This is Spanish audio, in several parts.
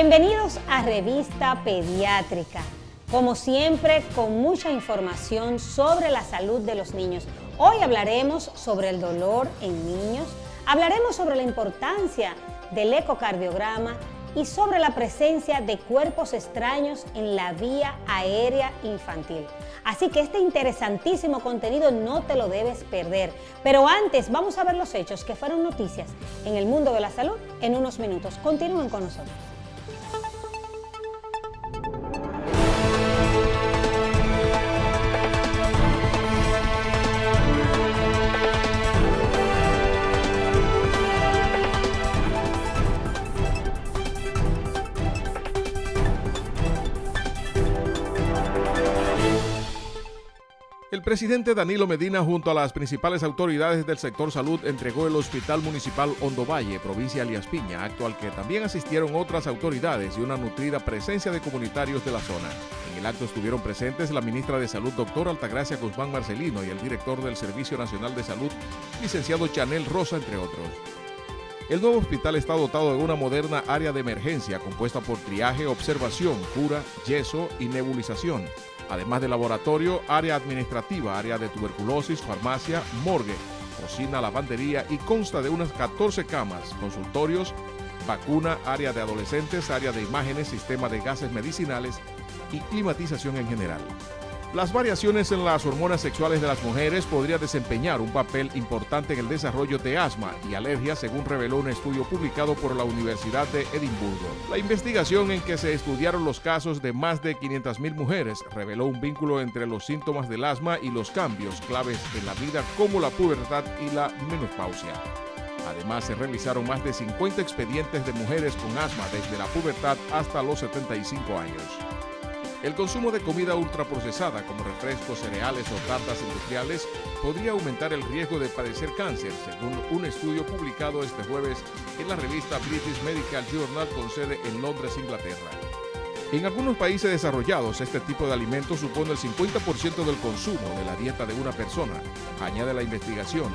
Bienvenidos a Revista Pediátrica. Como siempre, con mucha información sobre la salud de los niños. Hoy hablaremos sobre el dolor en niños, hablaremos sobre la importancia del ecocardiograma y sobre la presencia de cuerpos extraños en la vía aérea infantil. Así que este interesantísimo contenido no te lo debes perder. Pero antes vamos a ver los hechos que fueron noticias en el mundo de la salud en unos minutos. Continúen con nosotros. El presidente Danilo Medina, junto a las principales autoridades del sector salud, entregó el Hospital Municipal Hondo Valle, provincia Elías Piña, acto al que también asistieron otras autoridades y una nutrida presencia de comunitarios de la zona. En el acto estuvieron presentes la ministra de Salud, doctora Altagracia Guzmán Marcelino, y el director del Servicio Nacional de Salud, licenciado Chanel Rosa, entre otros. El nuevo hospital está dotado de una moderna área de emergencia compuesta por triaje, observación, cura, yeso y nebulización. Además de laboratorio, área administrativa, área de tuberculosis, farmacia, morgue, cocina, lavandería y consta de unas 14 camas, consultorios, vacuna, área de adolescentes, área de imágenes, sistema de gases medicinales y climatización en general. Las variaciones en las hormonas sexuales de las mujeres podrían desempeñar un papel importante en el desarrollo de asma y alergias, según reveló un estudio publicado por la Universidad de Edimburgo. La investigación, en que se estudiaron los casos de más de 500.000 mujeres, reveló un vínculo entre los síntomas del asma y los cambios claves en la vida, como la pubertad y la menopausia. Además, se realizaron más de 50 expedientes de mujeres con asma desde la pubertad hasta los 75 años. El consumo de comida ultraprocesada como refrescos, cereales o tartas industriales podría aumentar el riesgo de padecer cáncer, según un estudio publicado este jueves en la revista British Medical Journal con sede en Londres, Inglaterra. En algunos países desarrollados, este tipo de alimentos supone el 50% del consumo de la dieta de una persona, añade la investigación,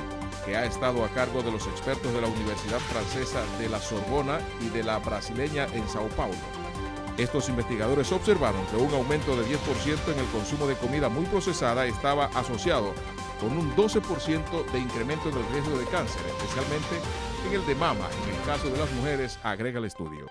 que ha estado a cargo de los expertos de la Universidad Francesa de la Sorbona y de la brasileña en Sao Paulo. Estos investigadores observaron que un aumento de 10% en el consumo de comida muy procesada estaba asociado con un 12% de incremento en el riesgo de cáncer, especialmente en el de mama, en el caso de las mujeres, agrega el estudio.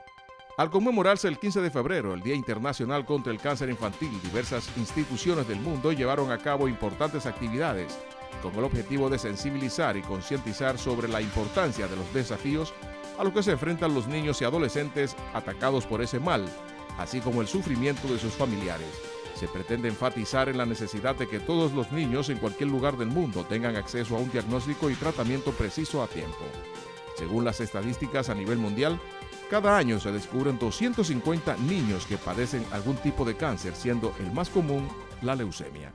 Al conmemorarse el 15 de febrero, el Día Internacional contra el Cáncer Infantil, diversas instituciones del mundo llevaron a cabo importantes actividades con el objetivo de sensibilizar y concientizar sobre la importancia de los desafíos a los que se enfrentan los niños y adolescentes atacados por ese mal, así como el sufrimiento de sus familiares. Se pretende enfatizar en la necesidad de que todos los niños en cualquier lugar del mundo tengan acceso a un diagnóstico y tratamiento preciso a tiempo. Según las estadísticas a nivel mundial, cada año se descubren 250 niños que padecen algún tipo de cáncer, siendo el más común la leucemia.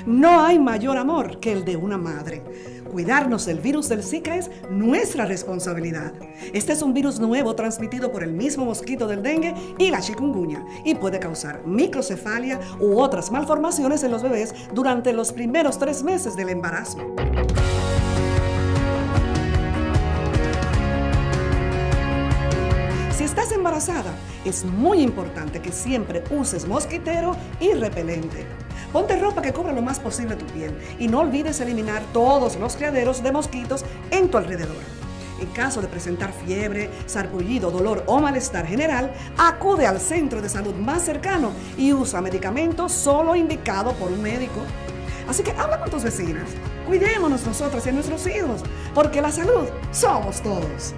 No hay mayor amor que el de una madre. Cuidarnos del virus del Zika es nuestra responsabilidad. Este es un virus nuevo transmitido por el mismo mosquito del dengue y la chikungunya y puede causar microcefalia u otras malformaciones en los bebés durante los primeros 3 meses del embarazo. Si estás embarazada, es muy importante que siempre uses mosquitero y repelente. Ponte ropa que cubra lo más posible tu piel y no olvides eliminar todos los criaderos de mosquitos en tu alrededor. En caso de presentar fiebre, sarpullido, dolor o malestar general, acude al centro de salud más cercano y usa medicamentos solo indicados por un médico. Así que habla con tus vecinas. Cuidémonos nosotras y a nuestros hijos, porque la salud somos todos.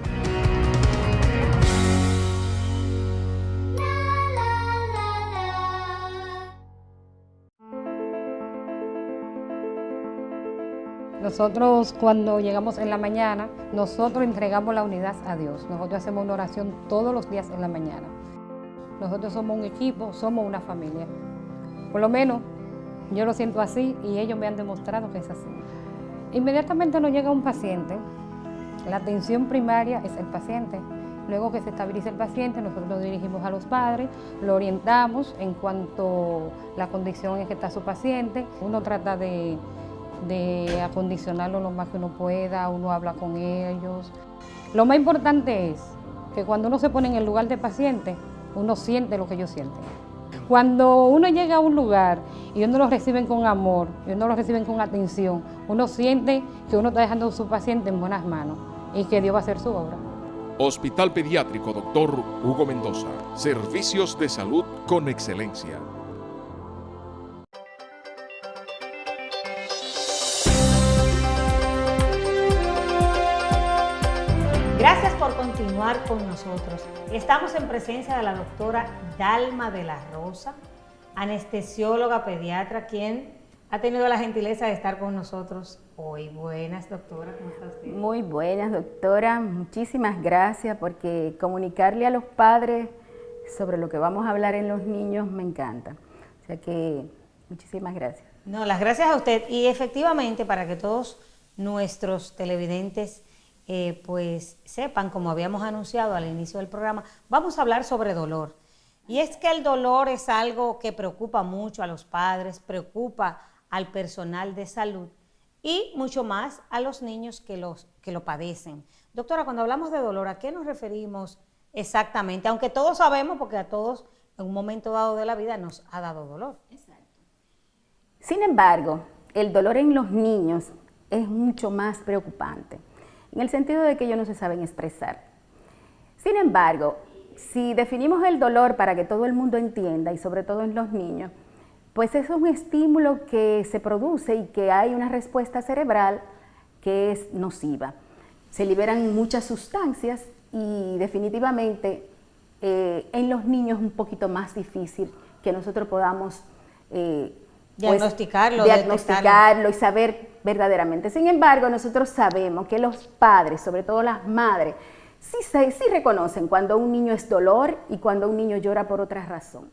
Nosotros cuando llegamos en la mañana, nosotros entregamos la unidad a Dios. Nosotros hacemos una oración todos los días en la mañana. Nosotros somos un equipo, somos una familia. Por lo menos yo lo siento así y ellos me han demostrado que es así. Inmediatamente nos llega un paciente. La atención primaria es el paciente. Luego que se estabiliza el paciente, nosotros lo dirigimos a los padres, lo orientamos en cuanto a la condición en que está su paciente. Uno trata de acondicionarlo lo más que uno pueda, uno habla con ellos. Lo más importante es que cuando uno se pone en el lugar del paciente, uno siente lo que ellos sienten. Cuando uno llega a un lugar y uno lo reciben con amor, y uno lo reciben con atención, uno siente que uno está dejando a su paciente en buenas manos y que Dios va a hacer su obra. Hospital Pediátrico Dr. Hugo Mendoza. Servicios de salud con excelencia. Gracias por continuar con nosotros. Estamos en presencia de la doctora Dalma de la Rosa, anestesióloga pediatra, quien ha tenido la gentileza de estar con nosotros hoy. Buenas, doctora, ¿cómo está usted? Muy buenas, doctora. Muchísimas gracias porque comunicarle a los padres sobre lo que vamos a hablar en los niños me encanta. O sea que muchísimas gracias. No, las gracias a usted. Y efectivamente, para que todos nuestros televidentes pues sepan, como habíamos anunciado al inicio del programa, vamos a hablar sobre dolor. Y es que el dolor es algo que preocupa mucho a los padres, preocupa al personal de salud y mucho más a los niños que lo padecen. Doctora, cuando hablamos de dolor, ¿a qué nos referimos exactamente? Aunque todos sabemos, porque a todos en un momento dado de la vida nos ha dado dolor. Exacto. Sin embargo, el dolor en los niños es mucho más preocupante, en el sentido de que ellos no se saben expresar. Sin embargo, si definimos el dolor para que todo el mundo entienda, y sobre todo en los niños, pues es un estímulo que se produce y que hay una respuesta cerebral que es nociva. Se liberan muchas sustancias y definitivamente en los niños es un poquito más difícil que nosotros podamos diagnosticarlo y saber verdaderamente. Sin embargo, nosotros sabemos que los padres, sobre todo las madres, sí reconocen cuando un niño es dolor y cuando un niño llora por otra razón.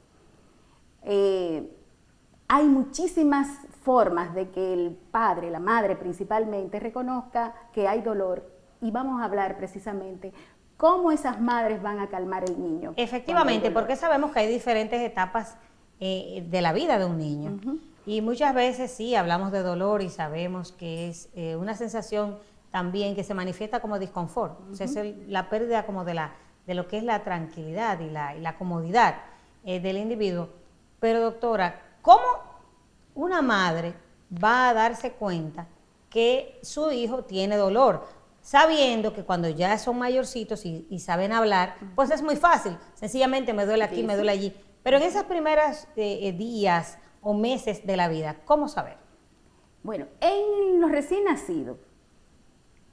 Hay muchísimas formas de que el padre, la madre principalmente, reconozca que hay dolor y vamos a hablar precisamente cómo esas madres van a calmar el niño. Efectivamente, porque sabemos que hay diferentes etapas de la vida de un niño. Uh-huh. Y muchas veces sí hablamos de dolor y sabemos que es una sensación también que se manifiesta como disconfort. Uh-huh. O sea, es la pérdida como de lo que es la tranquilidad y la comodidad del individuo. Pero doctora, ¿cómo una madre va a darse cuenta que su hijo tiene dolor? Sabiendo que cuando ya son mayorcitos y saben hablar, pues es muy fácil. Sencillamente me duele aquí, me duele allí. Pero en esas primeras días o meses de la vida, ¿cómo saber? Bueno, en los recién nacidos,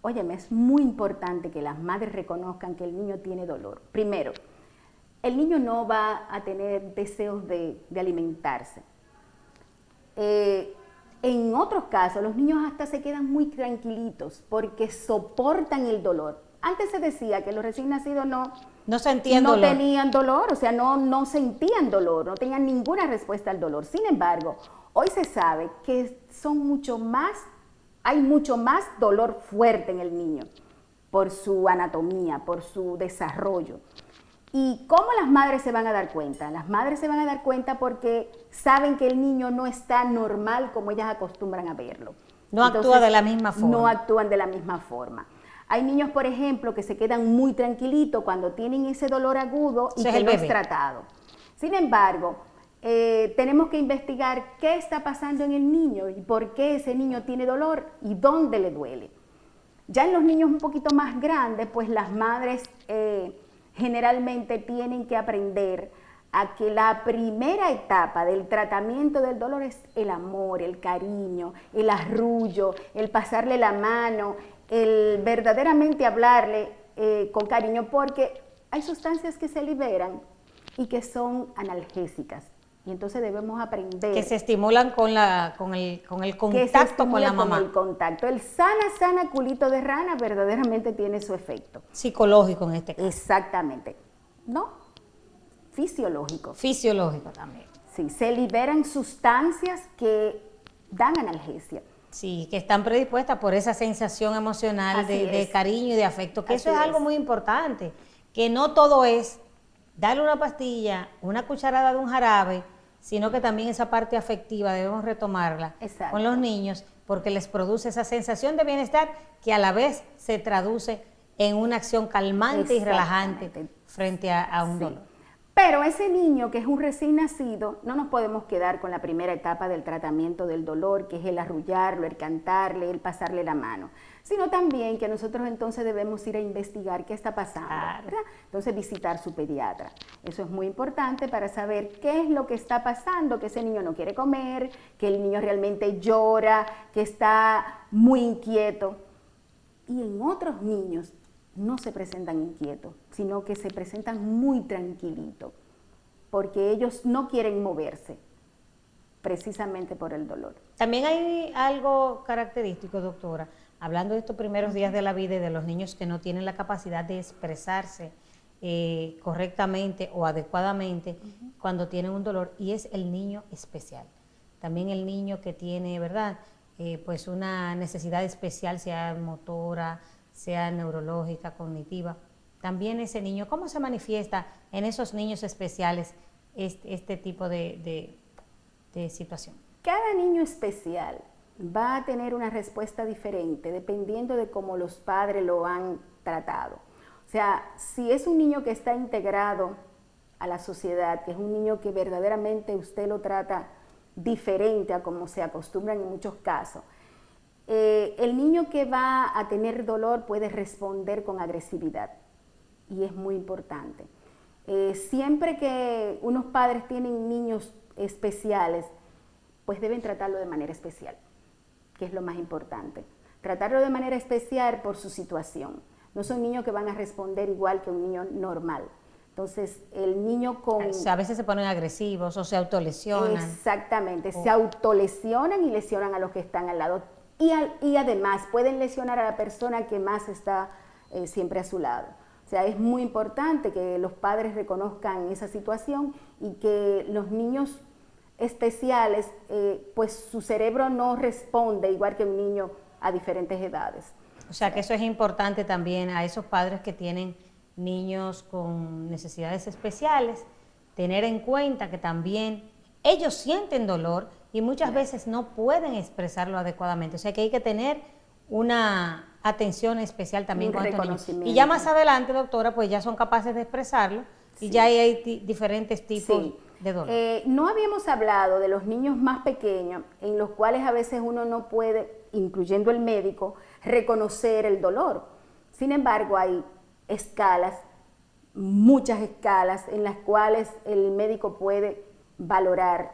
óyeme, es muy importante que las madres reconozcan que el niño tiene dolor. Primero, el niño no va a tener deseos de alimentarse. En otros casos, los niños hasta se quedan muy tranquilitos porque soportan el dolor. Antes se decía que los recién nacidos no tenían dolor, o sea, no sentían dolor, no tenían ninguna respuesta al dolor. Sin embargo, hoy se sabe que hay mucho más dolor fuerte en el niño por su anatomía, por su desarrollo. ¿Y cómo las madres se van a dar cuenta? Las madres se van a dar cuenta porque saben que el niño no está normal como ellas acostumbran a verlo. Entonces, actúa de la misma forma. No actúan de la misma forma. Hay niños, por ejemplo, que se quedan muy tranquilitos cuando tienen ese dolor agudo y que no es tratado. Sin embargo, tenemos que investigar qué está pasando en el niño y por qué ese niño tiene dolor y dónde le duele. Ya en los niños un poquito más grandes, pues las madres generalmente tienen que aprender a que la primera etapa del tratamiento del dolor es el amor, el cariño, el arrullo, el pasarle la mano, el verdaderamente hablarle con cariño, porque hay sustancias que se liberan y que son analgésicas. Y entonces debemos aprender. Que se estimulan con el contacto con la mamá. Con el contacto. El sana culito de rana verdaderamente tiene su efecto. Psicológico en este caso. Exactamente. ¿No? Fisiológico. Fisiológico también. Sí, se liberan sustancias que dan analgesia. Sí, que están predispuestas por esa sensación emocional de cariño y de afecto, que eso es algo muy importante, que no todo es darle una pastilla, una cucharada de un jarabe, sino que también esa parte afectiva debemos retomarla con los niños, porque les produce esa sensación de bienestar que a la vez se traduce en una acción calmante y relajante frente a un dolor. Pero ese niño que es un recién nacido, no nos podemos quedar con la primera etapa del tratamiento del dolor, que es el arrullarlo, el cantarle, el pasarle la mano, sino también que nosotros entonces debemos ir a investigar qué está pasando, ¿verdad? Entonces visitar su pediatra. Eso es muy importante para saber qué es lo que está pasando, que ese niño no quiere comer, que el niño realmente llora, que está muy inquieto. Y en otros niños no se presentan inquietos, sino que se presentan muy tranquilitos, porque ellos no quieren moverse, precisamente por el dolor. También hay algo característico, doctora, hablando de estos primeros días de la vida y de los niños que no tienen la capacidad de expresarse correctamente o adecuadamente cuando tienen un dolor, y es el niño especial. También el niño que tiene, ¿verdad?, pues una necesidad especial, sea motora, sea neurológica, cognitiva. También ese niño, ¿cómo se manifiesta en esos niños especiales este tipo de situación? Cada niño especial va a tener una respuesta diferente dependiendo de cómo los padres lo han tratado. O sea, si es un niño que está integrado a la sociedad, que es un niño que verdaderamente usted lo trata diferente a como se acostumbran en muchos casos, el niño que va a tener dolor puede responder con agresividad, y es muy importante. Siempre que unos padres tienen niños especiales, pues deben tratarlo de manera especial, que es lo más importante. Tratarlo de manera especial por su situación. No son niños que van a responder igual que un niño normal. Entonces, el niño con... A veces se ponen agresivos o se autolesionan. Exactamente, se autolesionan y lesionan a los que están al lado. Y además pueden lesionar a la persona que más está siempre a su lado. O sea, es muy importante que los padres reconozcan esa situación y que los niños especiales, pues su cerebro no responde igual que un niño a diferentes edades. O sea, que eso es importante también a esos padres que tienen niños con necesidades especiales, tener en cuenta que también ellos sienten dolor y muchas veces no pueden expresarlo adecuadamente. O sea, que hay que tener una atención especial también con estos niños. Y ya más adelante, doctora, pues ya son capaces de expresarlo y ya hay diferentes tipos de dolor. No habíamos hablado de los niños más pequeños, en los cuales a veces uno no puede, incluyendo el médico, reconocer el dolor. Sin embargo, hay escalas, muchas escalas, en las cuales el médico puede valorar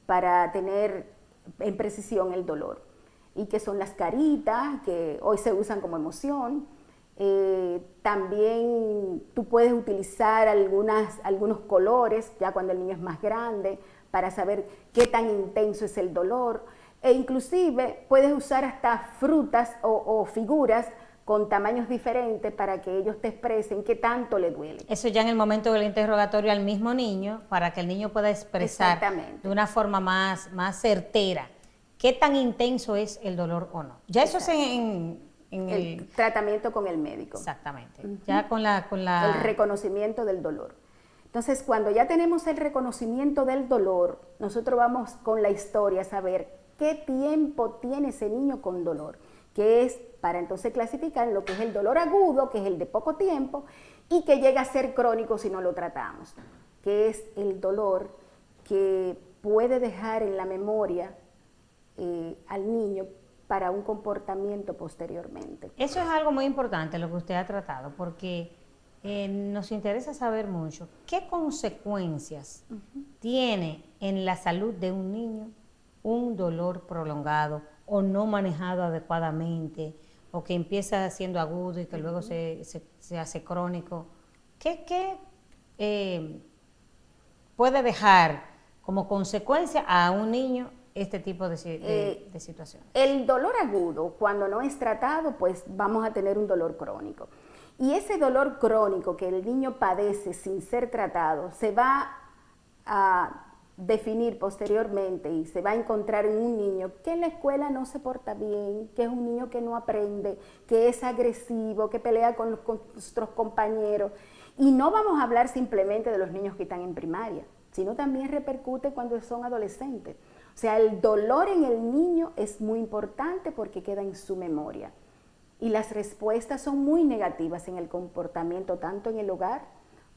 para tener en precisión el dolor. Y que son las caritas, que hoy se usan como emoción. También tú puedes utilizar algunos colores, ya cuando el niño es más grande, para saber qué tan intenso es el dolor. E inclusive puedes usar hasta frutas o figuras con tamaños diferentes para que ellos te expresen qué tanto le duele. Eso ya en el momento del interrogatorio al mismo niño, para que el niño pueda expresar de una forma más certera qué tan intenso es el dolor o no. Ya eso es en el tratamiento con el médico. Exactamente. Ya con el reconocimiento del dolor. Entonces, cuando ya tenemos el reconocimiento del dolor, nosotros vamos con la historia a saber qué tiempo tiene ese niño con dolor, que es para entonces clasificar lo que es el dolor agudo, que es el de poco tiempo, y que llega a ser crónico si no lo tratamos, que es el dolor que puede dejar en la memoria al niño para un comportamiento posteriormente. Eso es algo muy importante lo que usted ha tratado, porque nos interesa saber mucho qué consecuencias tiene en la salud de un niño un dolor prolongado o no manejado adecuadamente, o que empieza siendo agudo y que luego se hace crónico. ¿Qué puede dejar como consecuencia a un niño este tipo de situaciones? El dolor agudo, cuando no es tratado, pues vamos a tener un dolor crónico. Y ese dolor crónico que el niño padece sin ser tratado se va a definir posteriormente y se va a encontrar en un niño que en la escuela no se porta bien, que es un niño que no aprende, que es agresivo, que pelea con nuestros compañeros. Y no vamos a hablar simplemente de los niños que están en primaria, sino también repercute cuando son adolescentes. O sea, el dolor en el niño es muy importante porque queda en su memoria. Y las respuestas son muy negativas en el comportamiento, tanto en el hogar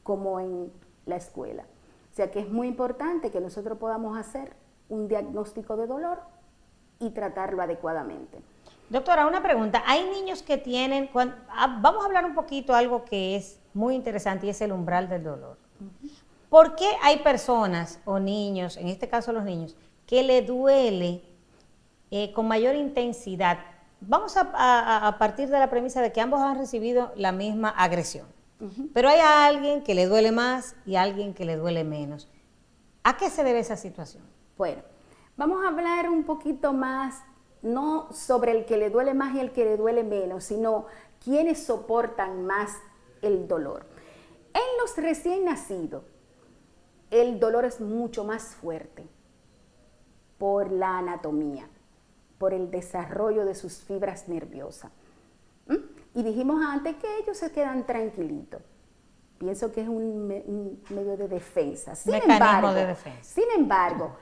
como en la escuela. O sea que es muy importante que nosotros podamos hacer un diagnóstico de dolor y tratarlo adecuadamente. Doctora, una pregunta. Hay niños que tienen, vamos a hablar un poquito algo que es muy interesante y es el umbral del dolor. ¿Por qué hay personas o niños, en este caso los niños, que le duele con mayor intensidad? Vamos a partir de la premisa de que ambos han recibido la misma agresión. Pero hay a alguien que le duele más y a alguien que le duele menos. ¿A qué se debe esa situación? Bueno, vamos a hablar un poquito más, no sobre el que le duele más y el que le duele menos, sino quiénes soportan más el dolor. En los recién nacidos, el dolor es mucho más fuerte por la anatomía, por el desarrollo de sus fibras nerviosas. Y dijimos antes que ellos se quedan tranquilitos. Pienso que es un medio de defensa. Sin embargo,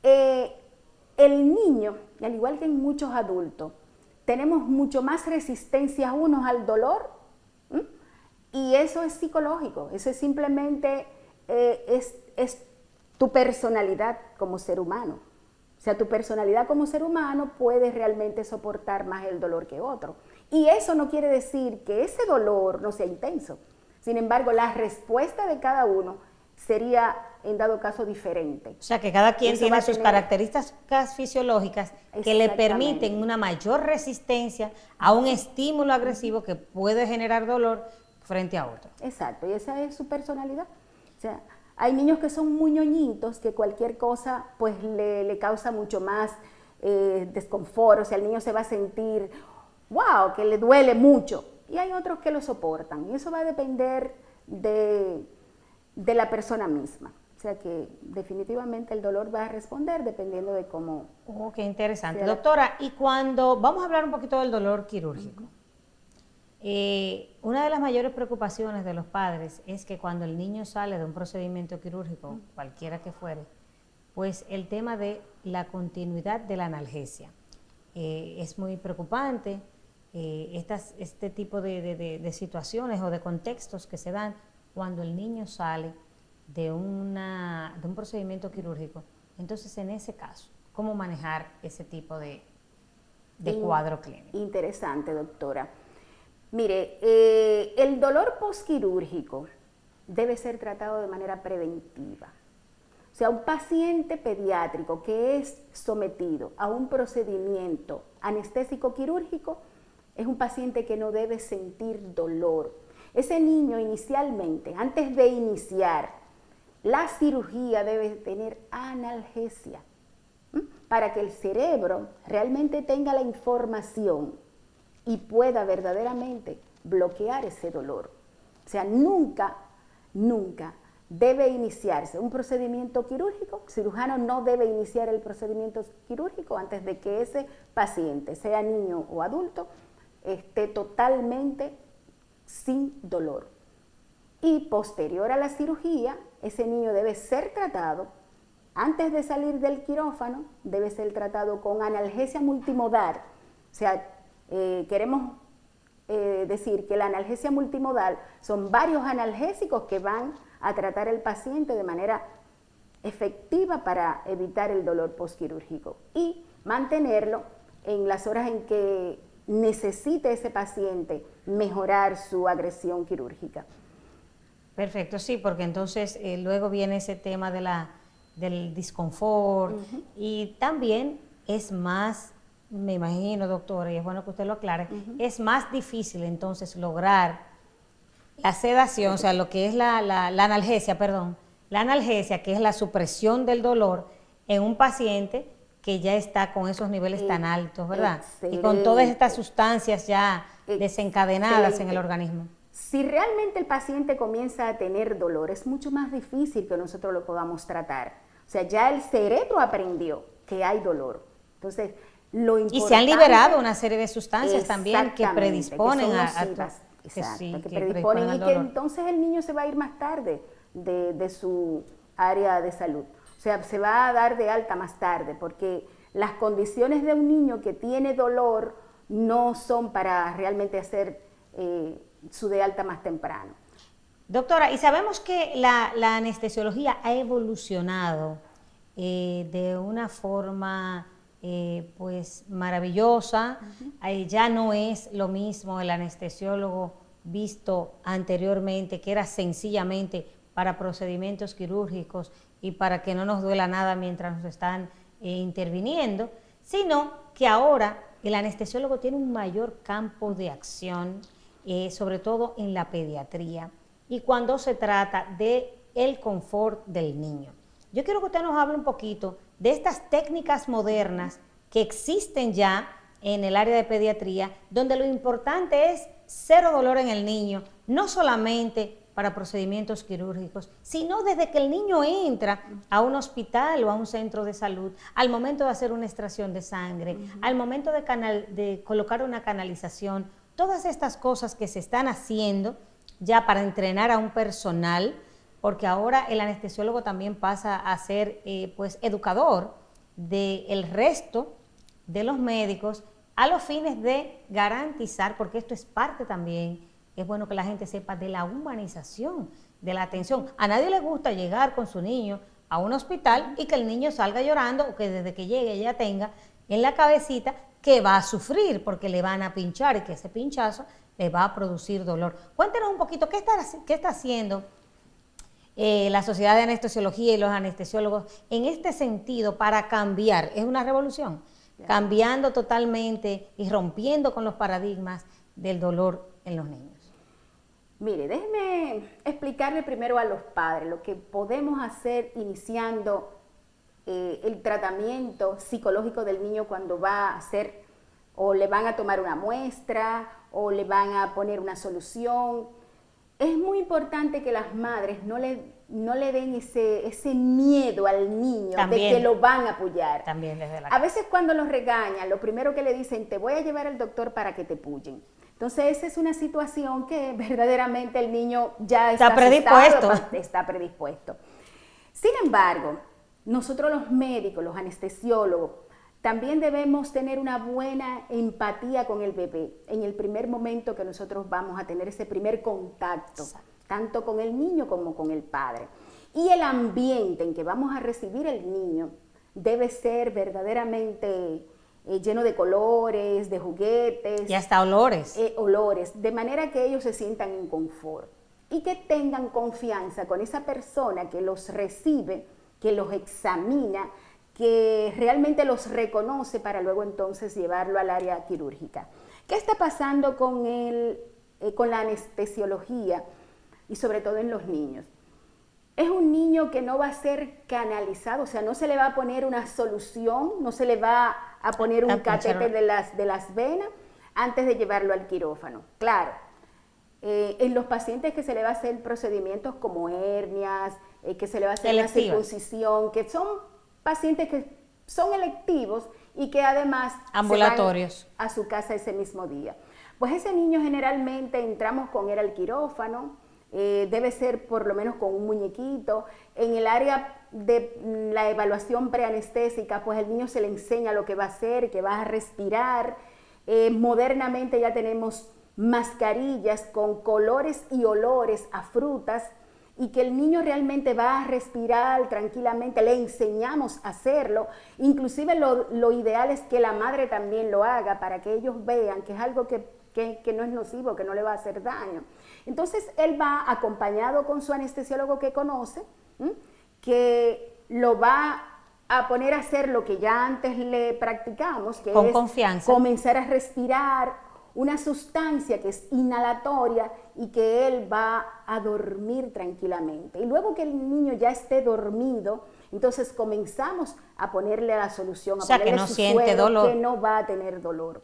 el niño, y al igual que en muchos adultos, tenemos mucho más resistencia unos al dolor, y eso es psicológico. Eso es simplemente es tu personalidad como ser humano. O sea, tu personalidad como ser humano puede realmente soportar más el dolor que otro. Y eso no quiere decir que ese dolor no sea intenso. Sin embargo, la respuesta de cada uno sería, en dado caso, diferente. O sea, que cada quien tiene sus características fisiológicas que le permiten una mayor resistencia a un estímulo agresivo que puede generar dolor frente a otro. Exacto, y esa es su personalidad. O sea, hay niños que son muy ñoñitos, que cualquier cosa pues le causa mucho más desconfort. O sea, el niño se va a sentir, wow, que le duele mucho. Y hay otros que lo soportan. Y eso va a depender de la persona misma. O sea que definitivamente el dolor va a responder dependiendo de cómo... Oh, qué interesante. Doctora, y cuando vamos a hablar un poquito del dolor quirúrgico. Una de las mayores preocupaciones de los padres es que cuando el niño sale de un procedimiento quirúrgico, cualquiera que fuere, pues el tema de la continuidad de la analgesia es muy preocupante. Este tipo de situaciones o de contextos que se dan cuando el niño sale de un procedimiento quirúrgico. Entonces, en ese caso, ¿cómo manejar ese tipo de cuadro clínico? Interesante, doctora. Mire, el dolor posquirúrgico debe ser tratado de manera preventiva. O sea, un paciente pediátrico que es sometido a un procedimiento anestésico quirúrgico es un paciente que no debe sentir dolor. Ese niño inicialmente, antes de iniciar la cirugía, debe tener analgesia para que el cerebro realmente tenga la información y pueda verdaderamente bloquear ese dolor. O sea, nunca debe iniciarse un procedimiento quirúrgico. El cirujano no debe iniciar el procedimiento quirúrgico antes de que ese paciente, sea niño o adulto, esté totalmente sin dolor. Y posterior a la cirugía, ese niño debe ser tratado, antes de salir del quirófano, debe ser tratado con analgesia multimodal. O sea, queremos decir que la analgesia multimodal son varios analgésicos que van a tratar al paciente de manera efectiva para evitar el dolor posquirúrgico y mantenerlo en las horas en que necesite ese paciente mejorar su agresión quirúrgica. Perfecto, sí, porque entonces luego viene ese tema del disconfort y también es más, me imagino, doctora, y es bueno que usted lo aclare, es más difícil entonces lograr la sedación, o sea, lo que es la analgesia, perdón, la analgesia, que es la supresión del dolor en un paciente que ya está con esos niveles tan altos, ¿verdad? Excelente. Y con todas estas sustancias ya desencadenadas en el organismo. Si realmente el paciente comienza a tener dolor, es mucho más difícil que nosotros lo podamos tratar. O sea, ya el cerebro aprendió que hay dolor. Entonces, lo importante... Y se han liberado una serie de sustancias también que predisponen que son a nocivas, exacto, sí, que que predisponen al y que dolor. entonces el niño se va a ir más tarde de su área de salud. O sea, se va a dar de alta más tarde, porque las condiciones de un niño que tiene dolor no son para realmente hacer su de alta más temprano. Doctora, y sabemos que la anestesiología ha evolucionado de una forma pues maravillosa. Ya no es lo mismo el anestesiólogo visto anteriormente, que era sencillamente para procedimientos quirúrgicos y para que no nos duela nada mientras nos están interviniendo, sino que ahora el anestesiólogo tiene un mayor campo de acción, sobre todo en la pediatría y cuando se trata de el confort del niño. Yo quiero que usted nos hable un poquito de estas técnicas modernas que existen ya en el área de pediatría, donde lo importante es cero dolor en el niño, no solamente para procedimientos quirúrgicos, sino desde que el niño entra a un hospital o a un centro de salud, al momento de hacer una extracción de sangre, al momento de colocar una canalización, todas estas cosas que se están haciendo ya para entrenar a un personal, porque ahora el anestesiólogo también pasa a ser pues educador del resto de los médicos a los fines de garantizar, porque esto es parte también, es bueno que la gente sepa de la humanización, de la atención. A nadie le gusta llegar con su niño a un hospital y que el niño salga llorando o que desde que llegue ya tenga en la cabecita que va a sufrir porque le van a pinchar y que ese pinchazo le va a producir dolor. Cuéntenos un poquito, ¿qué está haciendo la Sociedad de Anestesiología y los anestesiólogos en este sentido para cambiar? Es una revolución, cambiando totalmente y rompiendo con los paradigmas del dolor en los niños. Mire, déjeme explicarle primero a los padres lo que podemos hacer iniciando el tratamiento psicológico del niño cuando va a hacer, o le van a tomar una muestra, o le van a poner una solución. Es muy importante que las madres no le den ese miedo al niño también, de que lo van a apoyar. También desde la A veces cuando los regañan, lo primero que le dicen, te voy a llevar al doctor para que te pullen. Entonces esa es una situación que verdaderamente el niño ya está predispuesto. Está predispuesto. Sin embargo, nosotros los médicos, los anestesiólogos, también debemos tener una buena empatía con el bebé en el primer momento que nosotros vamos a tener ese primer contacto, tanto con el niño como con el padre. Y el ambiente en que vamos a recibir el niño debe ser verdaderamente lleno de colores, de juguetes. Y hasta olores. Olores, de manera que ellos se sientan en confort y que tengan confianza con esa persona que los recibe, que los examina, que realmente los reconoce para luego entonces llevarlo al área quirúrgica. ¿Qué está pasando con la anestesiología y sobre todo en los niños? Es un niño que no va a ser canalizado, o sea, no se le va a poner una solución, no se le va a poner un catéter de las venas antes de llevarlo al quirófano. Claro, en los pacientes que se le va a hacer procedimientos como hernias, que se le va a hacer una circuncisión, que son pacientes que son electivos y que además ambulatorios se van a su casa ese mismo día. Pues ese niño generalmente entramos con él al quirófano, debe ser por lo menos con un muñequito. En el área de la evaluación preanestésica, pues el niño se le enseña lo que va a hacer, que va a respirar. Modernamente ya tenemos mascarillas con colores y olores a frutas, y que el niño realmente va a respirar tranquilamente, le enseñamos a hacerlo. Inclusive lo ideal es que la madre también lo haga para que ellos vean que es algo que no es nocivo, que no le va a hacer daño. Entonces él va acompañado con su anestesiólogo que conoce, que lo va a poner a hacer lo que ya antes le practicamos, que con es confianza, comenzar a respirar una sustancia que es inhalatoria y que él va a dormir tranquilamente. Y luego que el niño ya esté dormido, entonces comenzamos a ponerle la solución, a ponerle que no su siente suero, dolor. que no va a tener dolor.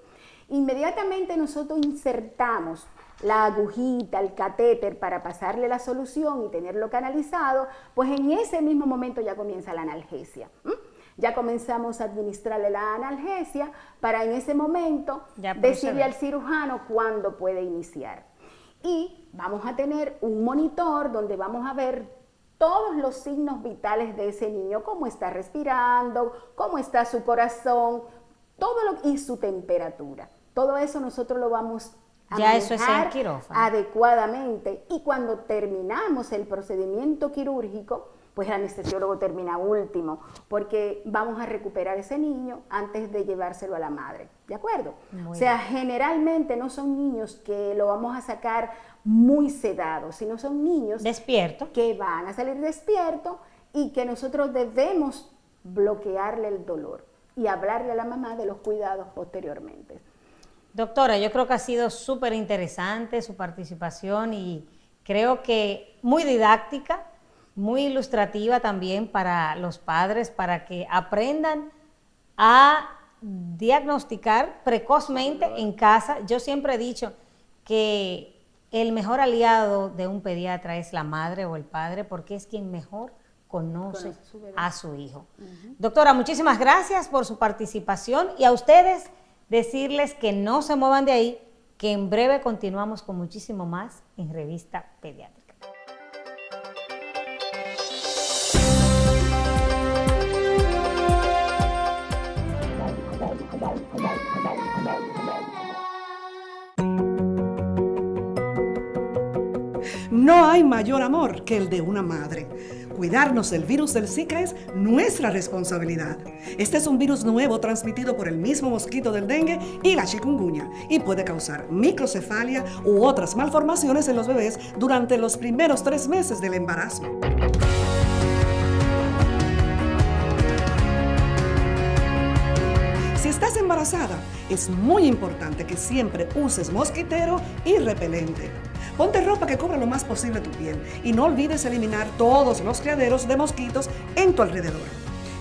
Inmediatamente nosotros insertamos la agujita, el catéter para pasarle la solución y tenerlo canalizado, pues en ese mismo momento ya comienza la analgesia. Ya comenzamos a administrarle la analgesia para en ese momento decirle al cirujano cuándo puede iniciar. Y vamos a tener un monitor donde vamos a ver todos los signos vitales de ese niño, cómo está respirando, cómo está su corazón, y su temperatura. Todo eso nosotros lo vamos a manejar adecuadamente, y cuando terminamos el procedimiento quirúrgico, pues el anestesiólogo termina último, porque vamos a recuperar ese niño antes de llevárselo a la madre, ¿de acuerdo? O sea, generalmente no son niños que lo vamos a sacar muy sedados, sino son niños despiertos, que van a salir despiertos y que nosotros debemos bloquearle el dolor y hablarle a la mamá de los cuidados posteriormente. Doctora, yo creo que ha sido súper interesante su participación y creo que muy didáctica, muy ilustrativa también para los padres, para que aprendan a diagnosticar precozmente en casa. Yo siempre he dicho que el mejor aliado de un pediatra es la madre o el padre, porque es quien mejor conoce a su hijo. Doctora, muchísimas gracias por su participación, y a ustedes decirles que no se muevan de ahí, que en breve continuamos con muchísimo más en Revista Pediátrica. No hay mayor amor que el de una madre. Cuidarnos del virus del Zika es nuestra responsabilidad. Este es un virus nuevo transmitido por el mismo mosquito del dengue y la chikungunya, y puede causar microcefalia u otras malformaciones en los bebés durante los primeros 3 meses del embarazo. Si estás embarazada, es muy importante que siempre uses mosquitero y repelente. Ponte ropa que cubra lo más posible tu piel y no olvides eliminar todos los criaderos de mosquitos en tu alrededor.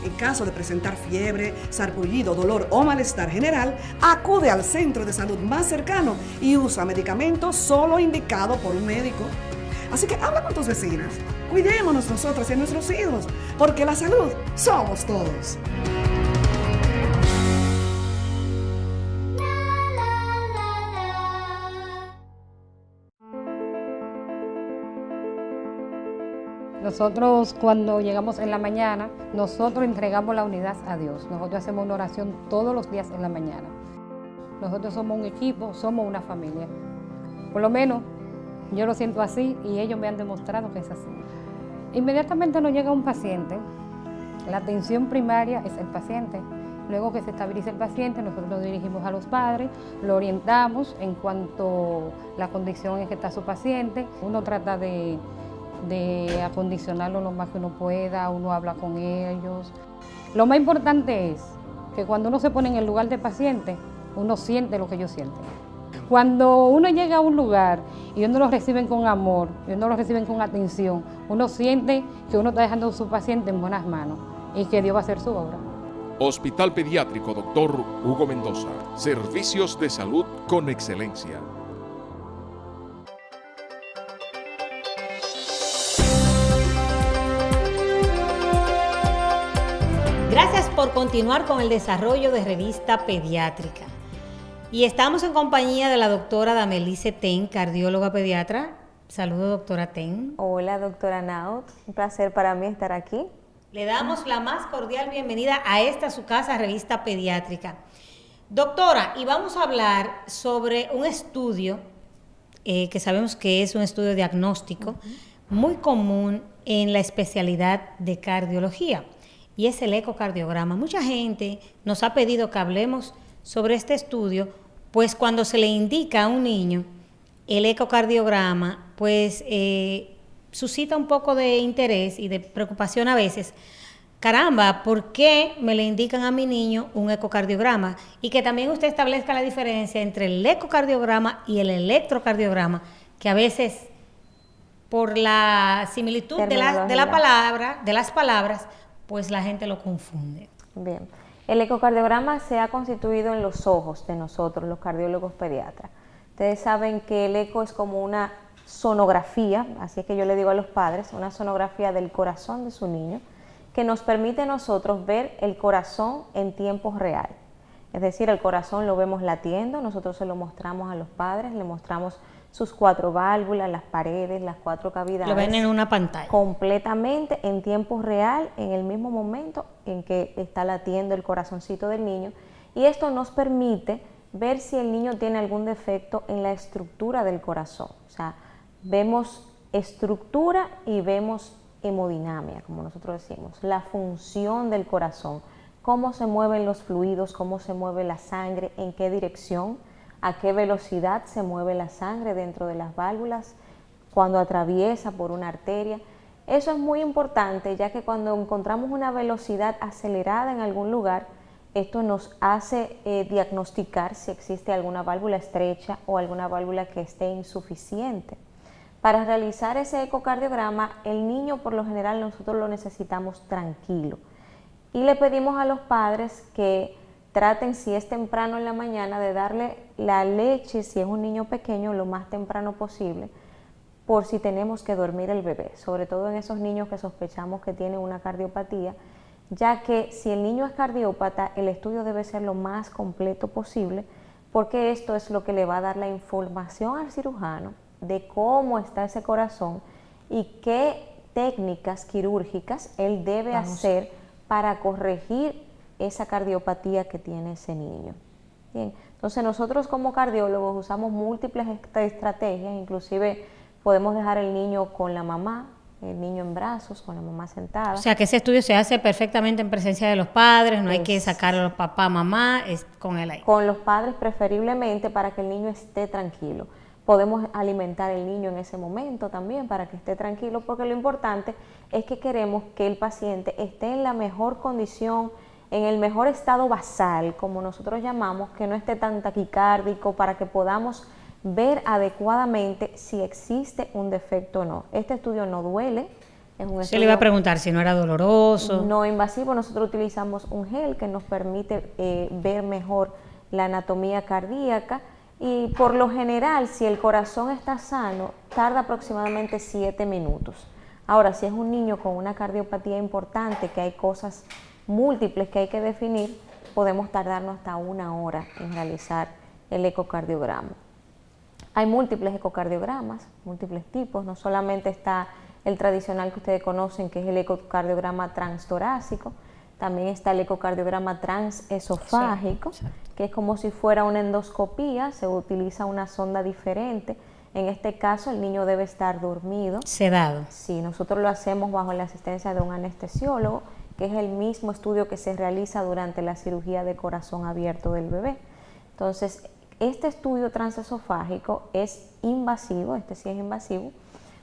En caso de presentar fiebre, sarpullido, dolor o malestar general, acude al centro de salud más cercano y usa medicamentos solo indicados por un médico. Así que habla con tus vecinas. Cuidémonos nosotras y nuestros hijos, porque la salud somos todos. Nosotros cuando llegamos en la mañana, nosotros entregamos la unidad a Dios. Nosotros hacemos una oración todos los días en la mañana. Nosotros somos un equipo, somos una familia. Por lo menos yo lo siento así y ellos me han demostrado que es así. Inmediatamente nos llega un paciente. La atención primaria es el paciente. Luego que se estabiliza el paciente, nosotros nos dirigimos a los padres, lo orientamos en cuanto a la condición en que está su paciente. Uno trata de acondicionarlo lo más que uno pueda, uno habla con ellos. Lo más importante es que cuando uno se pone en el lugar del paciente, uno siente lo que ellos sienten. Cuando uno llega a un lugar y uno lo reciben con amor, y uno lo reciben con atención, uno siente que uno está dejando a su paciente en buenas manos y que Dios va a hacer su obra. Hospital Pediátrico Dr. Hugo Mendoza. Servicios de salud con excelencia. Gracias por continuar con el desarrollo de Revista Pediátrica. Y estamos en compañía de la doctora Damelice Ten, cardióloga pediatra. Saludos, doctora Ten. Hola, doctora Naut. Un placer para mí estar aquí. Le damos la más cordial bienvenida a esta su casa, Revista Pediátrica. Doctora, y vamos a hablar sobre un estudio que sabemos que es un estudio diagnóstico muy común en la especialidad de cardiología, y es el ecocardiograma. Mucha gente nos ha pedido que hablemos sobre este estudio, pues cuando se le indica a un niño el ecocardiograma, pues suscita un poco de interés y de preocupación a veces, caramba, ¿por qué me le indican a mi niño un ecocardiograma? Y que también usted establezca la diferencia entre el ecocardiograma y el electrocardiograma, que a veces por la similitud de las palabras, pues la gente lo confunde. Bien, el ecocardiograma se ha constituido en los ojos de nosotros, los cardiólogos pediatras. Ustedes saben que el eco es como una sonografía, así es que yo le digo a los padres, una sonografía del corazón de su niño, que nos permite a nosotros ver el corazón en tiempo real. Es decir, el corazón lo vemos latiendo, nosotros se lo mostramos a los padres, le mostramos sus 4 válvulas, las paredes, las 4 cavidades. Lo ven en una pantalla. Completamente en tiempo real, en el mismo momento en que está latiendo el corazoncito del niño. Y esto nos permite ver si el niño tiene algún defecto en la estructura del corazón. O sea, vemos estructura y vemos hemodinamia, como nosotros decimos, la función del corazón, cómo se mueven los fluidos, cómo se mueve la sangre, en qué dirección, a qué velocidad se mueve la sangre dentro de las válvulas, cuando atraviesa por una arteria. Eso es muy importante, ya que cuando encontramos una velocidad acelerada en algún lugar, esto nos hace diagnosticar si existe alguna válvula estrecha o alguna válvula que esté insuficiente. Para realizar ese ecocardiograma, el niño por lo general nosotros lo necesitamos tranquilo. Y le pedimos a los padres que traten, si es temprano en la mañana, de darle la leche, si es un niño pequeño, lo más temprano posible, por si tenemos que dormir el bebé, sobre todo en esos niños que sospechamos que tienen una cardiopatía, ya que si el niño es cardiópata, el estudio debe ser lo más completo posible, porque esto es lo que le va a dar la información al cirujano de cómo está ese corazón y qué técnicas quirúrgicas él debe hacer para corregir esa cardiopatía que tiene ese niño. Bien, entonces nosotros como cardiólogos usamos múltiples estrategias, inclusive podemos dejar el niño con la mamá, el niño en brazos, con la mamá sentada. O sea, que ese estudio se hace perfectamente en presencia de los padres, no hay que sacarlo a los papá, mamá, es con él ahí. Con los padres preferiblemente, para que el niño esté tranquilo. Podemos alimentar al niño en ese momento también para que esté tranquilo, porque lo importante es que queremos que el paciente esté en la mejor condición, en el mejor estado basal, como nosotros llamamos, que no esté tan taquicárdico, para que podamos ver adecuadamente si existe un defecto o no. Este estudio no duele. Se le iba a preguntar si no era doloroso. No invasivo, nosotros utilizamos un gel que nos permite ver mejor la anatomía cardíaca. Y por lo general, si el corazón está sano, tarda aproximadamente 7 minutos. Ahora, si es un niño con una cardiopatía importante, que hay cosas múltiples que hay que definir, podemos tardarnos hasta 1 hora en realizar el ecocardiograma. Hay múltiples ecocardiogramas, múltiples tipos, no solamente está el tradicional que ustedes conocen, que es el ecocardiograma transtorácico, también está el ecocardiograma transesofágico, que es como si fuera una endoscopía, se utiliza una sonda diferente. En este caso, el niño debe estar dormido. Sedado. Sí, nosotros lo hacemos bajo la asistencia de un anestesiólogo, que es el mismo estudio que se realiza durante la cirugía de corazón abierto del bebé. Entonces, este estudio transesofágico es invasivo, este sí es invasivo,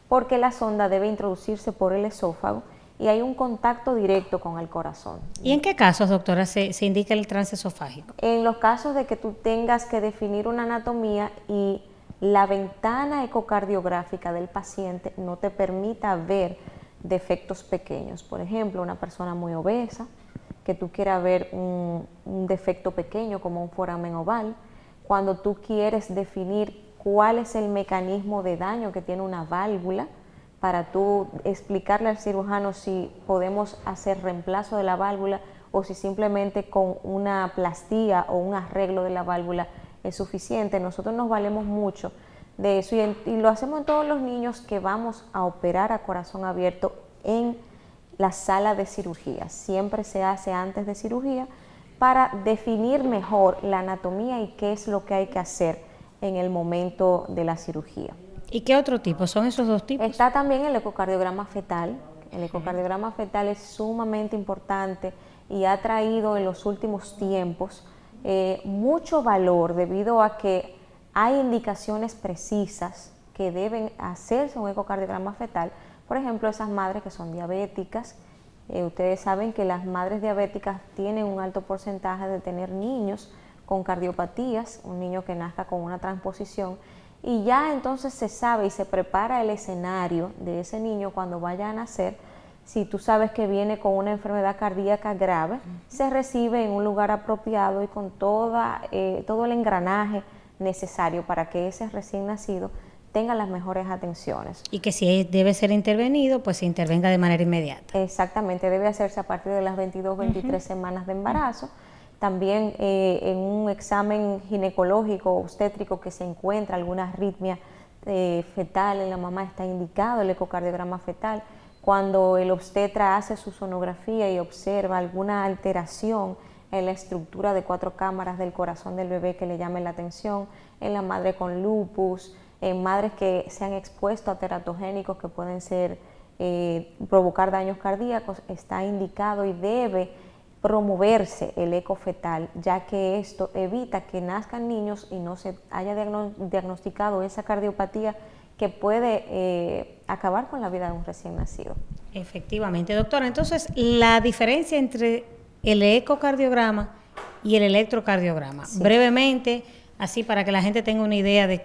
porque la sonda debe introducirse por el esófago y hay un contacto directo con el corazón. ¿Y en qué casos, doctora, se indica el transesofágico? En los casos de que tú tengas que definir una anatomía y la ventana ecocardiográfica del paciente no te permita ver defectos pequeños. Por ejemplo, una persona muy obesa, que tú quieras ver un defecto pequeño como un foramen oval, cuando tú quieres definir cuál es el mecanismo de daño que tiene una válvula, para tú explicarle al cirujano si podemos hacer reemplazo de la válvula o si simplemente con una plastía o un arreglo de la válvula es suficiente. Nosotros nos valemos mucho de eso y lo hacemos en todos los niños que vamos a operar a corazón abierto en la sala de cirugía. Siempre se hace antes de cirugía para definir mejor la anatomía y qué es lo que hay que hacer en el momento de la cirugía. ¿Y qué otro tipo? ¿Son esos dos tipos? Está también el ecocardiograma fetal. El ecocardiograma fetal es sumamente importante y ha traído en los últimos tiempos mucho valor debido a que hay indicaciones precisas que deben hacerse un ecocardiograma fetal. Por ejemplo, esas madres que son diabéticas, Ustedes saben que las madres diabéticas tienen un alto porcentaje de tener niños con cardiopatías, un niño que nazca con una transposición, y ya entonces se sabe y se prepara el escenario de ese niño cuando vaya a nacer. Si tú sabes que viene con una enfermedad cardíaca grave, se recibe en un lugar apropiado y con todo el engranaje necesario para que ese recién nacido tenga las mejores atenciones. Y que si debe ser intervenido, pues se intervenga de manera inmediata. Exactamente, debe hacerse a partir de las 22, 23 semanas de embarazo. También en un examen ginecológico obstétrico que se encuentra alguna arritmia fetal en la mamá, está indicado el ecocardiograma fetal. Cuando el obstetra hace su sonografía y observa alguna alteración en la estructura de 4 cámaras del corazón del bebé que le llame la atención, en la madre con lupus, en madres que se han expuesto a teratogénicos que pueden provocar daños cardíacos, está indicado y debe promoverse el eco fetal, ya que esto evita que nazcan niños y no se haya diagnosticado esa cardiopatía que puede acabar con la vida de un recién nacido. Efectivamente, doctora. Entonces, la diferencia entre el ecocardiograma y el electrocardiograma, sí, brevemente, así para que la gente tenga una idea de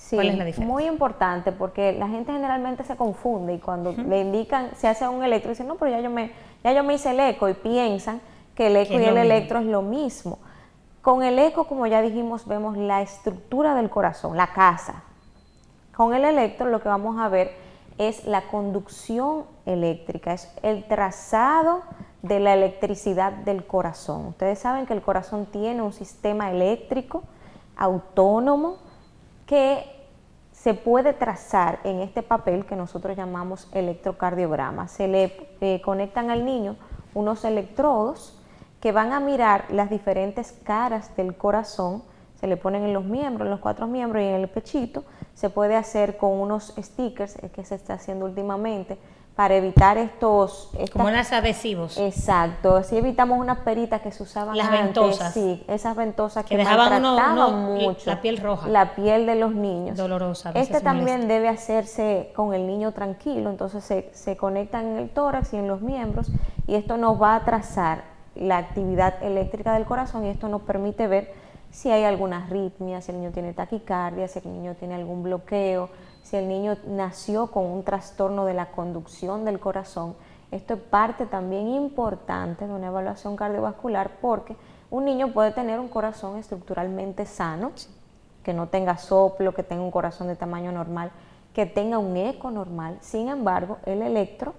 cuál es la diferencia. Muy importante, porque la gente generalmente se confunde y cuando le indican, se hace un electro, dicen, no, pero ya yo me hice el eco, y piensan que el eco y el electro es lo mismo. Con el eco, como ya dijimos, vemos la estructura del corazón, la casa. Con el electro lo que vamos a ver es la conducción eléctrica, es el trazado de la electricidad del corazón. Ustedes saben que el corazón tiene un sistema eléctrico autónomo que se puede trazar en este papel que nosotros llamamos electrocardiograma. Se le conectan al niño unos electrodos que van a mirar las diferentes caras del corazón, se le ponen en los miembros, en los 4 miembros y en el pechito. Se puede hacer con unos stickers, que se está haciendo últimamente, para evitar como los adhesivos. Exacto, así evitamos unas peritas que se usaban las antes. Ventosas. Sí, esas ventosas que dejaban mucho la piel roja. La piel de los niños. Dolorosa. También debe hacerse con el niño tranquilo, entonces se conectan en el tórax y en los miembros, y esto nos va a trazar la actividad eléctrica del corazón, y esto nos permite ver si hay alguna arritmia, si el niño tiene taquicardia, si el niño tiene algún bloqueo, si el niño nació con un trastorno de la conducción del corazón. Esto es parte también importante de una evaluación cardiovascular, porque un niño puede tener un corazón estructuralmente sano, que no tenga soplo, que tenga un corazón de tamaño normal, que tenga un eco normal. Sin embargo, el electro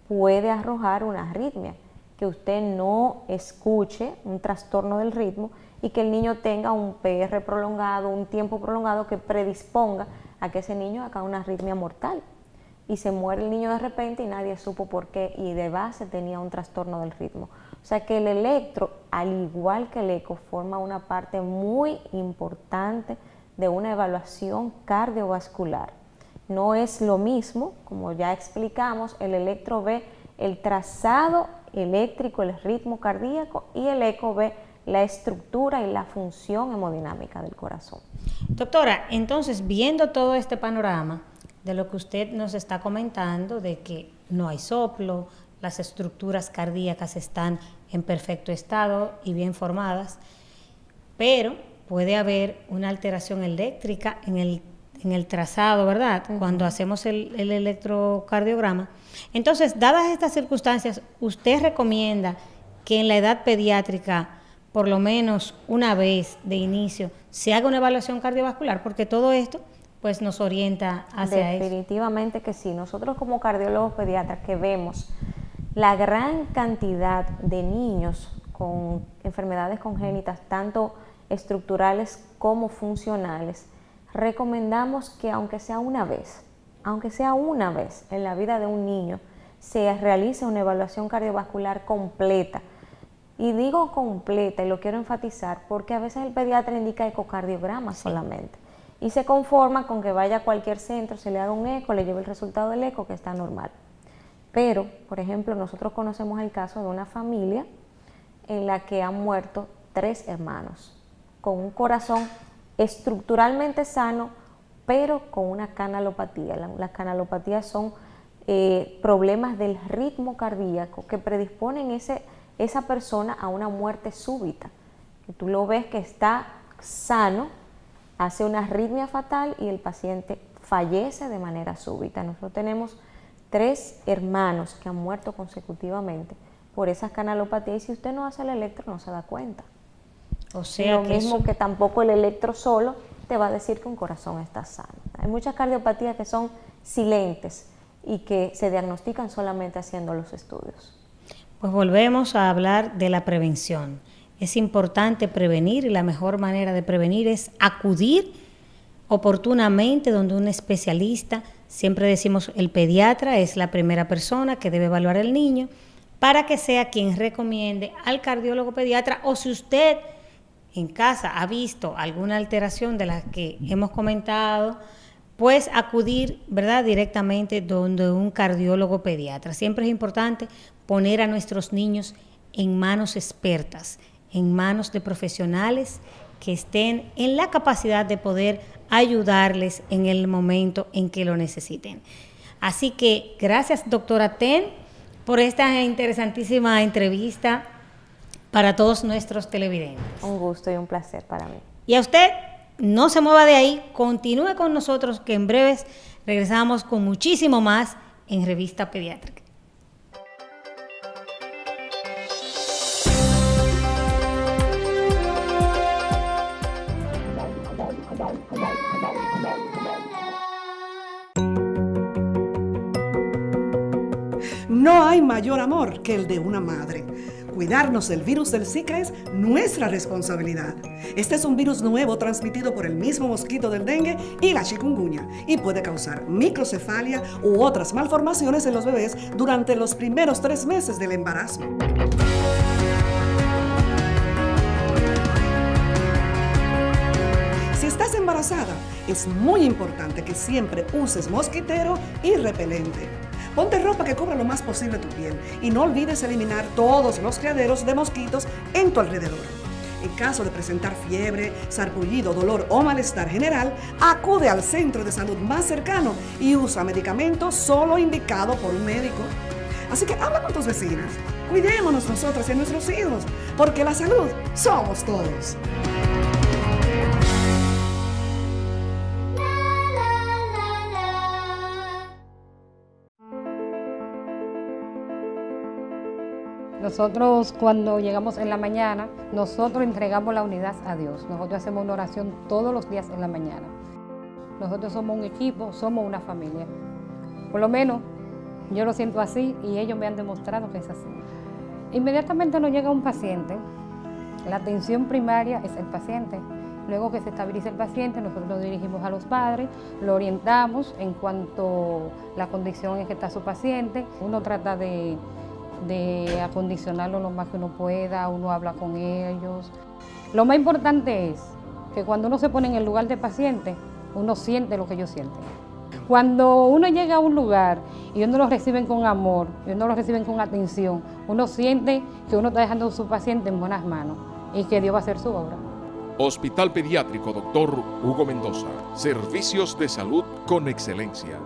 puede arrojar una arritmia, que usted no escuche un trastorno del ritmo y que el niño tenga un PR prolongado, un tiempo prolongado que predisponga a que ese niño haga una arritmia mortal y se muere el niño de repente y nadie supo por qué, y de base tenía un trastorno del ritmo. O sea que el electro, al igual que el eco, forma una parte muy importante de una evaluación cardiovascular. No es lo mismo, como ya explicamos, el electro ve el trazado eléctrico, el ritmo cardíaco, y el eco ve la estructura y la función hemodinámica del corazón. Doctora, entonces, viendo todo este panorama de lo que usted nos está comentando, de que no hay soplo, las estructuras cardíacas están en perfecto estado y bien formadas, pero puede haber una alteración eléctrica en el trazado, ¿verdad? Cuando hacemos el electrocardiograma. Entonces, dadas estas circunstancias, ¿usted recomienda que en la edad pediátrica, por lo menos una vez de inicio, se haga una evaluación cardiovascular? Porque todo esto pues nos orienta hacia eso. Definitivamente que sí. Nosotros como cardiólogos pediatras que vemos la gran cantidad de niños con enfermedades congénitas, tanto estructurales como funcionales, recomendamos que aunque sea una vez en la vida de un niño, se realice una evaluación cardiovascular completa. Y digo completa, y lo quiero enfatizar, porque a veces el pediatra indica ecocardiograma solamente, y se conforma con que vaya a cualquier centro, se le haga un eco, le lleve el resultado del eco, que está normal. Pero, por ejemplo, nosotros conocemos el caso de una familia en la que han muerto 3 hermanos, con un corazón estructuralmente sano, pero con una canalopatía. Las canalopatías son problemas del ritmo cardíaco que predisponen esa persona a una muerte súbita. Que tú lo ves que está sano, hace una arritmia fatal y el paciente fallece de manera súbita. Nosotros tenemos 3 hermanos que han muerto consecutivamente por esas canalopatías y si usted no hace el electro no se da cuenta. O sea, lo mismo que tampoco el electro solo te va a decir que un corazón está sano. Hay muchas cardiopatías que son silentes y que se diagnostican solamente haciendo los estudios. Pues volvemos a hablar de la prevención. Es importante prevenir y la mejor manera de prevenir es acudir oportunamente donde un especialista. Siempre decimos el pediatra es la primera persona que debe evaluar al niño para que sea quien recomiende al cardiólogo pediatra, o si usted en casa ha visto alguna alteración de las que hemos comentado, pues acudir, ¿verdad?, directamente donde un cardiólogo pediatra. Siempre es importante poner a nuestros niños en manos expertas, en manos de profesionales que estén en la capacidad de poder ayudarles en el momento en que lo necesiten. Así que gracias, doctora Ten, por esta interesantísima entrevista para todos nuestros televidentes. Un gusto y un placer para mí. Y a usted, no se mueva de ahí, continúe con nosotros que en breves regresamos con muchísimo más en Revista Pediátrica. No hay mayor amor que el de una madre. Cuidarnos del virus del Zika es nuestra responsabilidad. Este es un virus nuevo transmitido por el mismo mosquito del dengue y la chikungunya y puede causar microcefalia u otras malformaciones en los bebés durante los primeros 3 meses del embarazo. Si estás embarazada, es muy importante que siempre uses mosquitero y repelente. Ponte ropa que cubra lo más posible tu piel y no olvides eliminar todos los criaderos de mosquitos en tu alrededor. En caso de presentar fiebre, sarpullido, dolor o malestar general, acude al centro de salud más cercano y usa medicamentos solo indicado por un médico. Así que habla con tus vecinas, cuidémonos nosotras y nuestros hijos, porque la salud somos todos. Nosotros cuando llegamos en la mañana, nosotros entregamos la unidad a Dios. Nosotros hacemos una oración todos los días en la mañana. Nosotros somos un equipo, somos una familia. Por lo menos yo lo siento así y ellos me han demostrado que es así. Inmediatamente nos llega un paciente, la atención primaria es el paciente. Luego que se estabiliza el paciente, nosotros nos dirigimos a los padres, lo orientamos en cuanto a la condición en que está su paciente. Uno trata de acondicionarlo lo más que uno pueda, uno habla con ellos. Lo más importante es que cuando uno se pone en el lugar del paciente, uno siente lo que ellos sienten. Cuando uno llega a un lugar y uno lo reciben con amor, y uno lo reciben con atención, uno siente que uno está dejando a su paciente en buenas manos y que Dios va a hacer su obra. Hospital Pediátrico Dr. Hugo Mendoza. Servicios de salud con excelencia.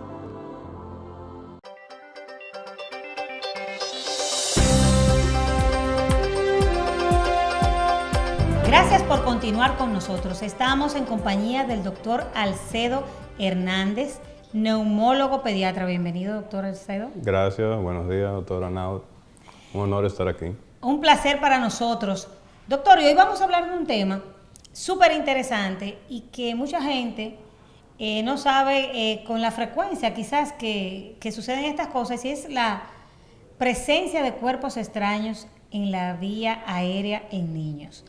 Gracias por continuar con nosotros. Estamos en compañía del doctor Alcedo Hernández, neumólogo pediatra. Bienvenido, doctor Alcedo. Gracias, buenos días, doctora Naud. Un honor estar aquí. Un placer para nosotros. Doctor, y hoy vamos a hablar de un tema súper interesante y que mucha gente no sabe con la frecuencia quizás que suceden estas cosas, y es la presencia de cuerpos extraños en la vía aérea en niños.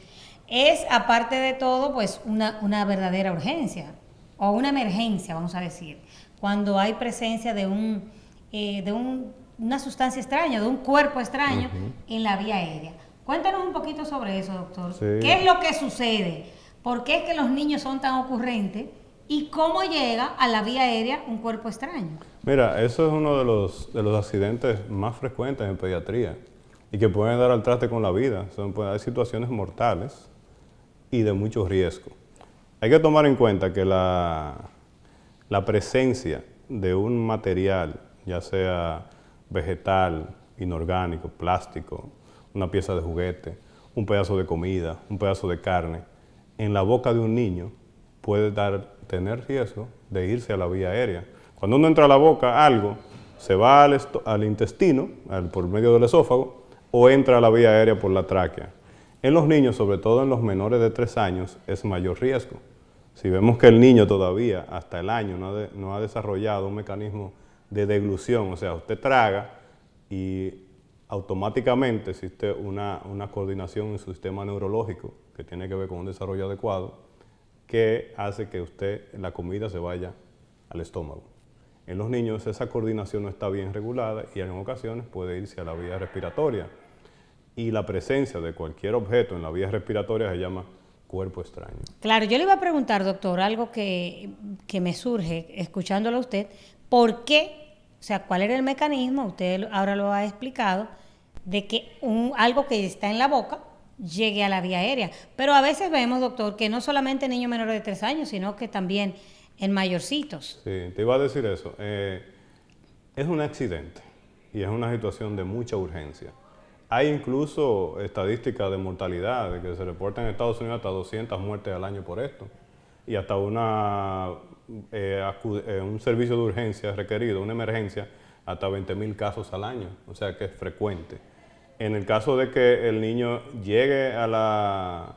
Es, aparte de todo, pues una verdadera urgencia o una emergencia, vamos a decir, cuando hay presencia de una sustancia extraña, de un cuerpo extraño en la vía aérea. Cuéntanos un poquito sobre eso, doctor. Sí. ¿Qué es lo que sucede? ¿Por qué es que los niños son tan ocurrentes? ¿Y cómo llega a la vía aérea un cuerpo extraño? Mira, eso es uno de los accidentes más frecuentes en pediatría y que pueden dar al traste con la vida. Hay situaciones mortales y de mucho riesgo. Hay que tomar en cuenta que la presencia de un material ya sea vegetal, inorgánico, plástico, una pieza de juguete, un pedazo de comida, un pedazo de carne, en la boca de un niño puede tener riesgo de irse a la vía aérea. Cuando uno entra a la boca, algo se va al intestino, por medio del esófago, o entra a la vía aérea por la tráquea. En los niños, sobre todo en los menores de 3 años, es mayor riesgo. Si vemos que el niño todavía, hasta el año, no ha desarrollado un mecanismo de deglución, o sea, usted traga y automáticamente existe una coordinación en su sistema neurológico que tiene que ver con un desarrollo adecuado, que hace que la comida se vaya al estómago. En los niños esa coordinación no está bien regulada y en ocasiones puede irse a la vía respiratoria. Y la presencia de cualquier objeto en la vía respiratoria se llama cuerpo extraño. Claro, yo le iba a preguntar, doctor, algo que me surge escuchándolo a usted, ¿por qué? O sea, ¿cuál era el mecanismo? Usted ahora lo ha explicado, de que algo que está en la boca llegue a la vía aérea. Pero a veces vemos, doctor, que no solamente en niños menores de 3 años, sino que también en mayorcitos. Sí, te iba a decir eso. Es un accidente y es una situación de mucha urgencia. Hay incluso estadísticas de mortalidad, de que se reportan en Estados Unidos hasta 200 muertes al año por esto. Y hasta un servicio de urgencia requerido, una emergencia, hasta 20,000 casos al año. O sea que es frecuente. En el caso de que el niño llegue al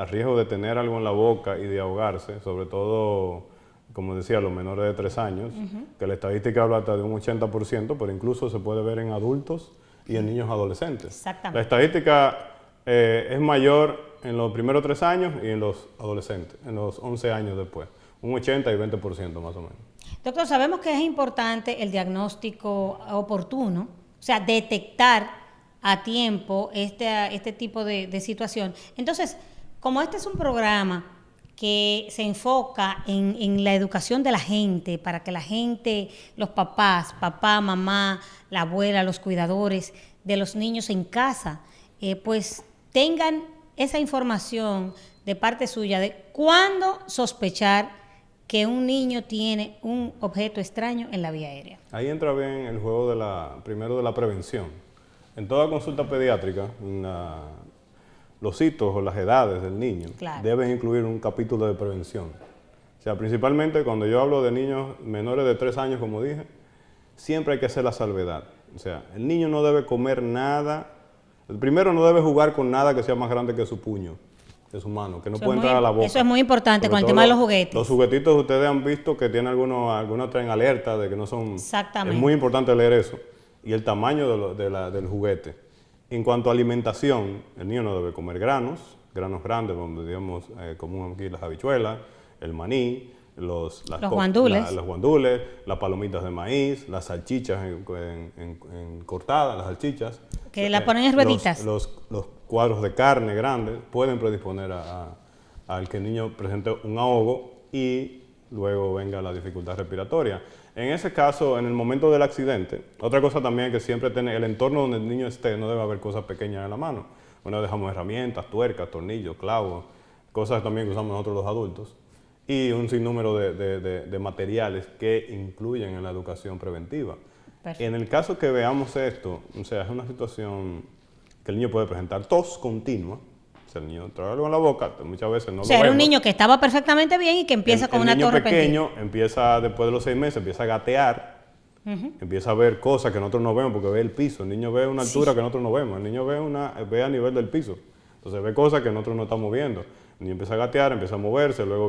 riesgo de tener algo en la boca y de ahogarse, sobre todo, como decía, los menores de 3 años, que la estadística habla hasta de un 80%, pero incluso se puede ver en adultos y en niños adolescentes. Exactamente. La estadística es mayor en los primeros 3 años y en los adolescentes, en los 11 años después, un 80 y 20% más o menos. Doctor, sabemos que es importante el diagnóstico oportuno, o sea, detectar a tiempo este tipo de situación. Entonces, como este es un programa que se enfoca en la educación de la gente, para que la gente, los papá, mamá, la abuela, los cuidadores de los niños en casa, pues tengan esa información de parte suya de cuándo sospechar que un niño tiene un objeto extraño en la vía aérea. Ahí entra bien el juego primero de la prevención. En toda consulta pediátrica, los hitos o las edades del niño deben incluir un capítulo de prevención. O sea, principalmente cuando yo hablo de niños menores de 3 años, como dije, siempre hay que hacer la salvedad. O sea, el niño no debe comer nada, el primero no debe jugar con nada que sea más grande que su puño, de su mano, que no puede entrar a la boca. Eso es muy importante con el tema de los juguetes. Los juguetitos ustedes han visto que tienen algunos traen alerta de que no son... Exactamente. Es muy importante leer eso. Y el tamaño del juguete. En cuanto a alimentación, el niño no debe comer granos grandes, donde digamos común aquí las habichuelas, el maní, los guandules, las palomitas de maíz, las salchichas cortadas, las salchichas. Que las ponen en rueditas. Los cuadros de carne grandes pueden predisponer al que el niño presente un ahogo y luego venga la dificultad respiratoria. En ese caso, en el momento del accidente, otra cosa también es que siempre tener el entorno donde el niño esté, no debe haber cosas pequeñas en la mano. Bueno, dejamos herramientas, tuercas, tornillos, clavos, cosas también que usamos nosotros los adultos, y un sinnúmero de materiales que incluyen en la educación preventiva. Perfecto. En el caso que veamos esto, o sea, es una situación que el niño puede presentar tos continua. O sea, el niño trae algo en la boca, muchas veces no lo vemos. O sea, era un niño que estaba perfectamente bien y que empieza con una tos repentina. El niño pequeño empieza, después de los 6 meses, empieza a gatear, empieza a ver cosas que nosotros no vemos porque ve el piso. El niño ve una altura que nosotros no vemos. El niño ve a nivel del piso. Entonces ve cosas que nosotros no estamos viendo. El niño empieza a gatear, empieza a moverse, luego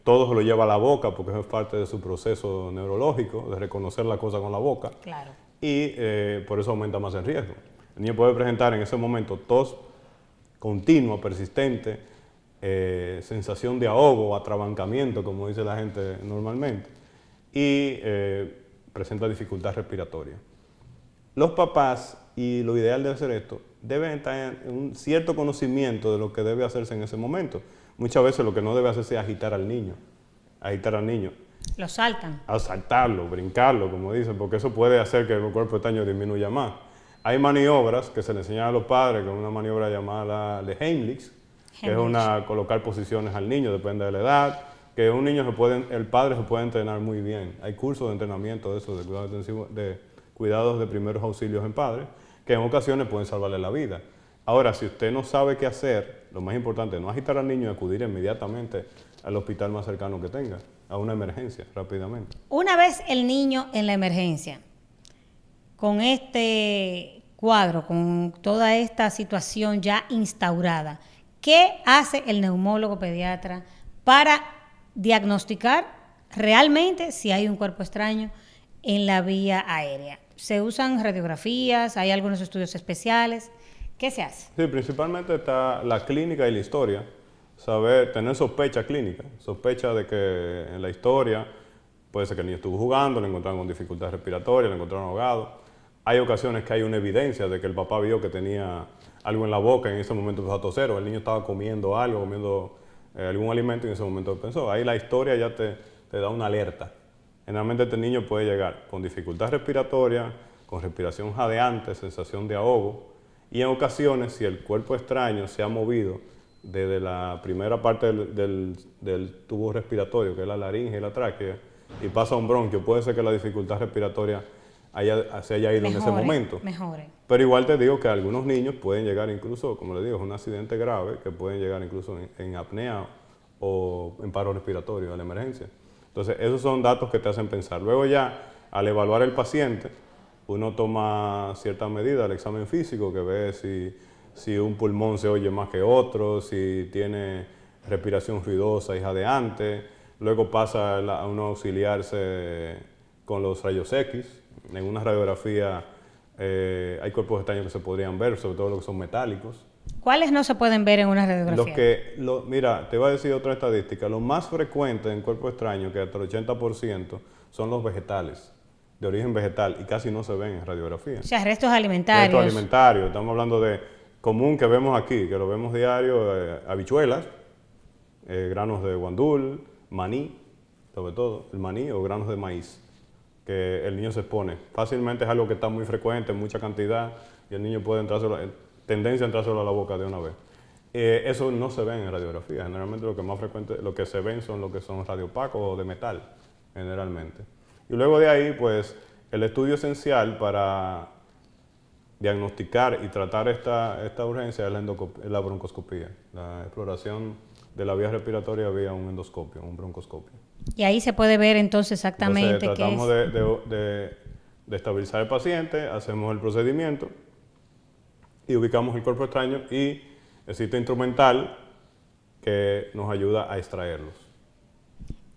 todo se lo lleva a la boca porque es parte de su proceso neurológico, de reconocer la cosa con la boca. Claro. Y por eso aumenta más el riesgo. El niño puede presentar en ese momento tos continua, persistente, sensación de ahogo, atrabancamiento, como dice la gente normalmente, y presenta dificultad respiratoria. Los papás, y lo ideal de hacer esto, deben tener un cierto conocimiento de lo que debe hacerse en ese momento. Muchas veces lo que no debe hacerse es agitar al niño. Lo saltan. A saltarlo, brincarlo, como dicen, porque eso puede hacer que el cuerpo extraño disminuya más. Hay maniobras que se le enseñan a los padres, que es una maniobra llamada de Heimlich, que es colocar posiciones al niño, depende de la edad, que un niño el padre se puede entrenar muy bien. Hay cursos de entrenamiento de eso, de cuidados de primeros auxilios en padres, que en ocasiones pueden salvarle la vida. Ahora, si usted no sabe qué hacer, lo más importante es no agitar al niño y acudir inmediatamente al hospital más cercano que tenga, a una emergencia, rápidamente. Una vez el niño en la emergencia, con este cuadro, con toda esta situación ya instaurada, ¿qué hace el neumólogo pediatra para diagnosticar realmente si hay un cuerpo extraño en la vía aérea? ¿Se usan radiografías? ¿Hay algunos estudios especiales? ¿Qué se hace? Sí, principalmente está la clínica y la historia. Tener sospecha clínica, sospecha de que en la historia puede ser que el niño estuvo jugando, le encontraron con dificultad respiratoria, le encontraron ahogado. Hay ocasiones que hay una evidencia de que el papá vio que tenía algo en la boca y en ese momento empezó a toser, o el niño estaba comiendo algo, comiendo algún alimento y en ese momento pensó. Ahí la historia ya te da una alerta. Generalmente este niño puede llegar con dificultad respiratoria, con respiración jadeante, sensación de ahogo, y en ocasiones, si el cuerpo extraño se ha movido desde la primera parte del tubo respiratorio, que es la laringe y la tráquea, y pasa a un bronquio, puede ser que la dificultad respiratoria se haya ido en ese momento. Mejore. Pero igual te digo que algunos niños pueden llegar incluso, como le digo, es un accidente grave, que pueden llegar incluso en apnea o en paro respiratorio a la emergencia. Entonces, esos son datos que te hacen pensar. Luego ya, al evaluar el paciente, uno toma ciertas medidas, el examen físico, que ve si un pulmón se oye más que otro, si tiene respiración ruidosa y jadeante. Luego pasa a uno auxiliarse con los rayos X. En una radiografía hay cuerpos extraños que se podrían ver, sobre todo los que son metálicos. ¿Cuáles no se pueden ver en una radiografía? Mira, te voy a decir otra estadística. Lo más frecuente en cuerpos extraños, que hasta el 80%, son los vegetales, de origen vegetal, y casi no se ven en radiografía. O sea, restos alimentarios. Restos alimentarios. Estamos hablando de común que vemos aquí, que lo vemos diario, habichuelas, granos de guandul, maní, sobre todo, el maní o granos de maíz, que el niño se expone. Fácilmente es algo que está muy frecuente, en mucha cantidad, y el niño puede tendencia a entrárselo a la boca de una vez. Eso no se ve en radiografía. Generalmente lo que más frecuente, lo que se ven son lo que son radiopacos o de metal, generalmente. Y luego de ahí, pues, el estudio esencial para diagnosticar y tratar esta urgencia es la broncoscopía, la exploración de la vía respiratoria vía un endoscopio, un broncoscopio. Y ahí se puede ver entonces exactamente qué es. Tratamos de estabilizar al paciente, hacemos el procedimiento y ubicamos el cuerpo extraño y existe instrumental que nos ayuda a extraerlos.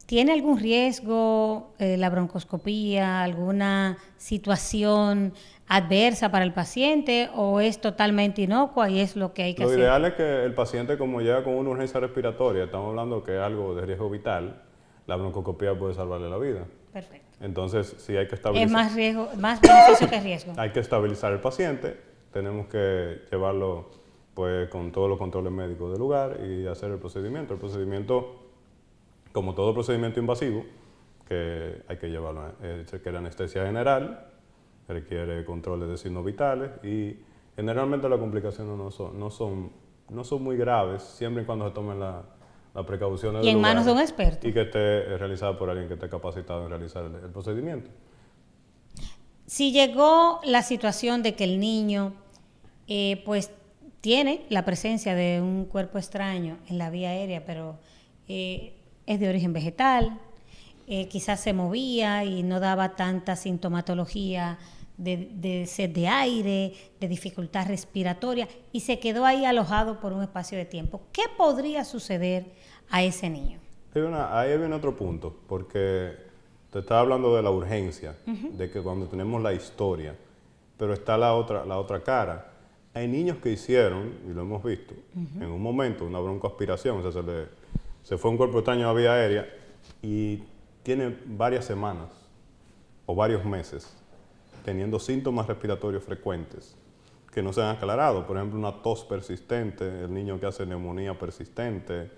¿Tiene algún riesgo la broncoscopía, alguna situación adversa para el paciente o es totalmente inocua y es lo que hay que hacer? Lo ideal es que el paciente, como llega con una urgencia respiratoria, estamos hablando que es algo de riesgo vital, la broncoscopía puede salvarle la vida. Perfecto. Entonces, sí hay que estabilizar. Es más beneficio que riesgo. Hay que estabilizar al paciente, tenemos que llevarlo pues con todos los controles médicos del lugar y hacer el procedimiento. El procedimiento, como todo procedimiento invasivo, que hay que llevarlo, requiere anestesia general, requiere controles de signos vitales y generalmente las complicaciones no son muy graves, siempre y cuando se tomen las precauciones y en manos de un experto. Y que esté realizada por alguien que esté capacitado en realizar el procedimiento. Si llegó la situación de que el niño pues tiene la presencia de un cuerpo extraño en la vía aérea, pero es de origen vegetal, quizás se movía y no daba tanta sintomatología de sed de aire, de dificultad respiratoria, y se quedó ahí alojado por un espacio de tiempo. ¿Qué podría suceder a ese niño? Ahí viene otro punto, porque te estaba hablando de la urgencia, de que cuando tenemos la historia, pero está la otra cara. Hay niños que hicieron, y lo hemos visto, en un momento, una broncoaspiración, o sea, se fue un cuerpo extraño a vía aérea y tiene varias semanas o varios meses teniendo síntomas respiratorios frecuentes que no se han aclarado. Por ejemplo, una tos persistente, el niño que hace neumonía persistente,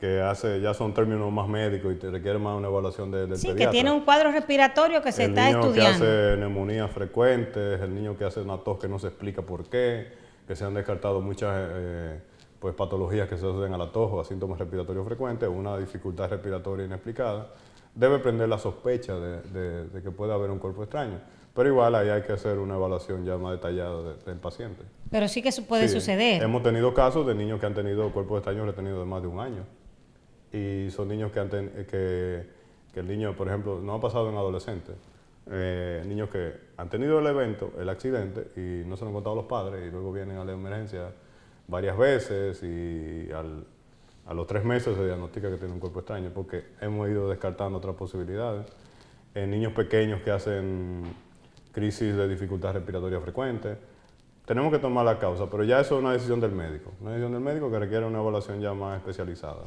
ya son términos más médicos y te requiere más una evaluación del pediatra. Que tiene un cuadro respiratorio que se está estudiando. El niño que hace neumonía frecuente, el niño que hace una tos que no se explica por qué, que se han descartado muchas pues patologías que se asocian al atojo, a síntomas respiratorios frecuentes, una dificultad respiratoria inexplicada, debe prender la sospecha de que pueda haber un cuerpo extraño. Pero igual ahí hay que hacer una evaluación ya más detallada del paciente. Pero sí que eso puede suceder. Hemos tenido casos de niños que han tenido cuerpos extraños retenidos de más de un año. Y son niños que el niño, por ejemplo, no ha pasado en adolescentes. Niños que han tenido el evento, el accidente, y no se lo han contado a los padres, y luego vienen a la emergencia varias veces, y a los 3 meses se diagnostica que tiene un cuerpo extraño, porque hemos ido descartando otras posibilidades. Niños pequeños que hacen crisis de dificultad respiratoria frecuente. Tenemos que tomar la causa, pero ya eso es una decisión del médico. Una decisión del médico que requiere una evaluación ya más especializada.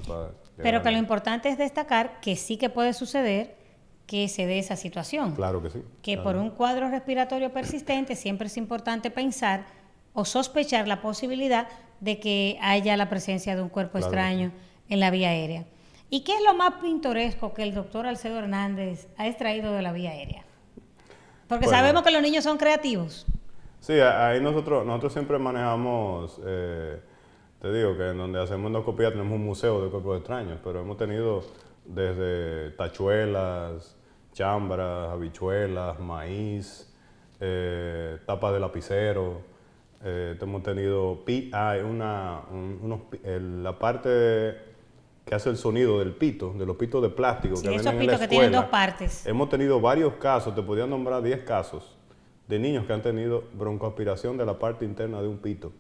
Pero que lo importante es destacar que sí que puede suceder que se dé esa situación. Claro que sí. Que claro. Por un cuadro respiratorio persistente siempre es importante pensar o sospechar la posibilidad de que haya la presencia de un cuerpo extraño en la vía aérea. ¿Y qué es lo más pintoresco que el doctor Alcedo Hernández ha extraído de la vía aérea? Porque sabemos que los niños son creativos. Sí, ahí nosotros siempre manejamos, te digo que en donde hacemos endoscopía tenemos un museo de cuerpos extraños, pero hemos tenido desde tachuelas, chambras, habichuelas, maíz, tapas de lapicero, hemos tenido la parte que hace el sonido del pito, de los pitos de plástico que venden en la escuela. Esos pitos que tienen 2 partes. Hemos tenido varios casos, te podía nombrar 10 casos de niños que han tenido broncoaspiración de la parte interna de un pito.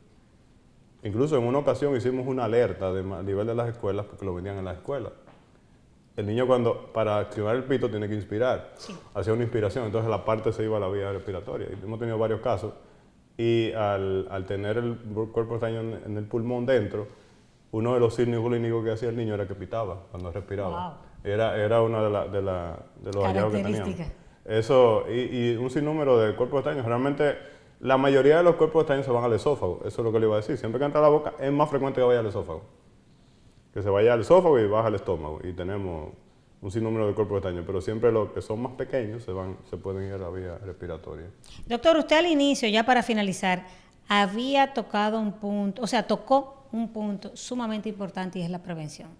Incluso en una ocasión hicimos una alerta a nivel de las escuelas porque lo vendían en las escuelas. El niño para activar el pito tiene que inspirar, hacía una inspiración, entonces la parte se iba a la vía respiratoria. Y hemos tenido varios casos y al tener el cuerpo extraño en el pulmón dentro, uno de los signos clínicos que hacía el niño era que pitaba cuando respiraba. Wow. Era uno de los hallazgos que teníamos. Eso, y un sinnúmero de cuerpos extraños. Realmente, la mayoría de los cuerpos extraños se van al esófago. Eso es lo que le iba a decir. Siempre que entra a la boca, es más frecuente que vaya al esófago. Que se vaya al esófago y baja al estómago. Y tenemos un sinnúmero de cuerpos extraños. Pero siempre los que son más pequeños se pueden ir a la vía respiratoria. Doctor, usted al inicio, ya para finalizar, había tocado un punto, tocó un punto sumamente importante y es la prevención.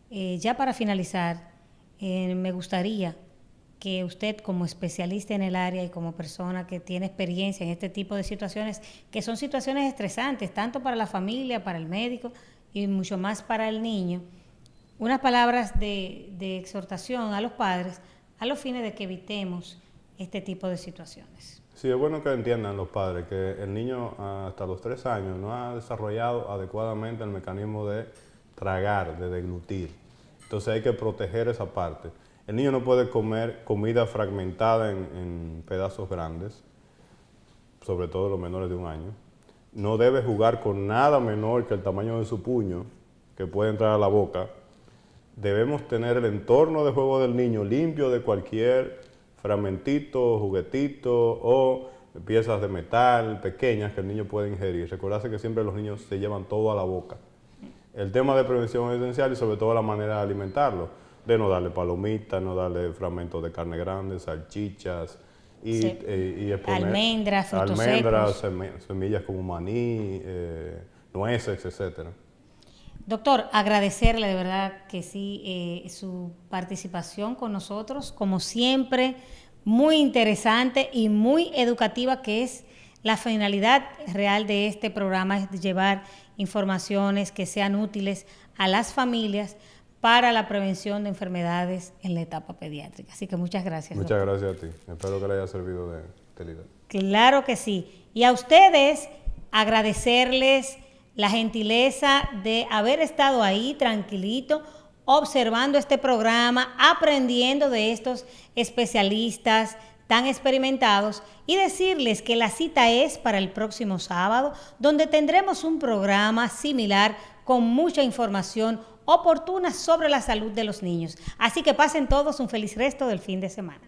Ya para finalizar, me gustaría que usted como especialista en el área y como persona que tiene experiencia en este tipo de situaciones, que son situaciones estresantes, tanto para la familia, para el médico y mucho más para el niño, unas palabras de exhortación a los padres a los fines de que evitemos este tipo de situaciones. Sí, es bueno que entiendan los padres que el niño hasta los 3 años no ha desarrollado adecuadamente el mecanismo de tragar, de deglutir. Entonces hay que proteger esa parte. El niño no puede comer comida fragmentada en pedazos grandes, sobre todo los menores de 1 año. No debe jugar con nada menor que el tamaño de su puño, que puede entrar a la boca. Debemos tener el entorno de juego del niño limpio de cualquier fragmentito, juguetito o piezas de metal pequeñas que el niño puede ingerir. Recordarse que siempre los niños se llevan todo a la boca. El tema de prevención es esencial y sobre todo la manera de alimentarlo, de no darle palomitas, no darle fragmentos de carne grande, salchichas y exponer almendras, frutos secos, semillas como maní, nueces, etcétera. Doctor, agradecerle de verdad que sí su participación con nosotros, como siempre, muy interesante y muy educativa, que es la finalidad real de este programa, es llevar informaciones que sean útiles a las familias para la prevención de enfermedades en la etapa pediátrica. Así que muchas gracias. Muchas gracias a ti. Espero que le haya servido de utilidad. Claro que sí. Y a ustedes agradecerles la gentileza de haber estado ahí tranquilito, observando este programa, aprendiendo de estos especialistas tan experimentados y decirles que la cita es para el próximo sábado, donde tendremos un programa similar con mucha información oportuna sobre la salud de los niños. Así que pasen todos un feliz resto del fin de semana.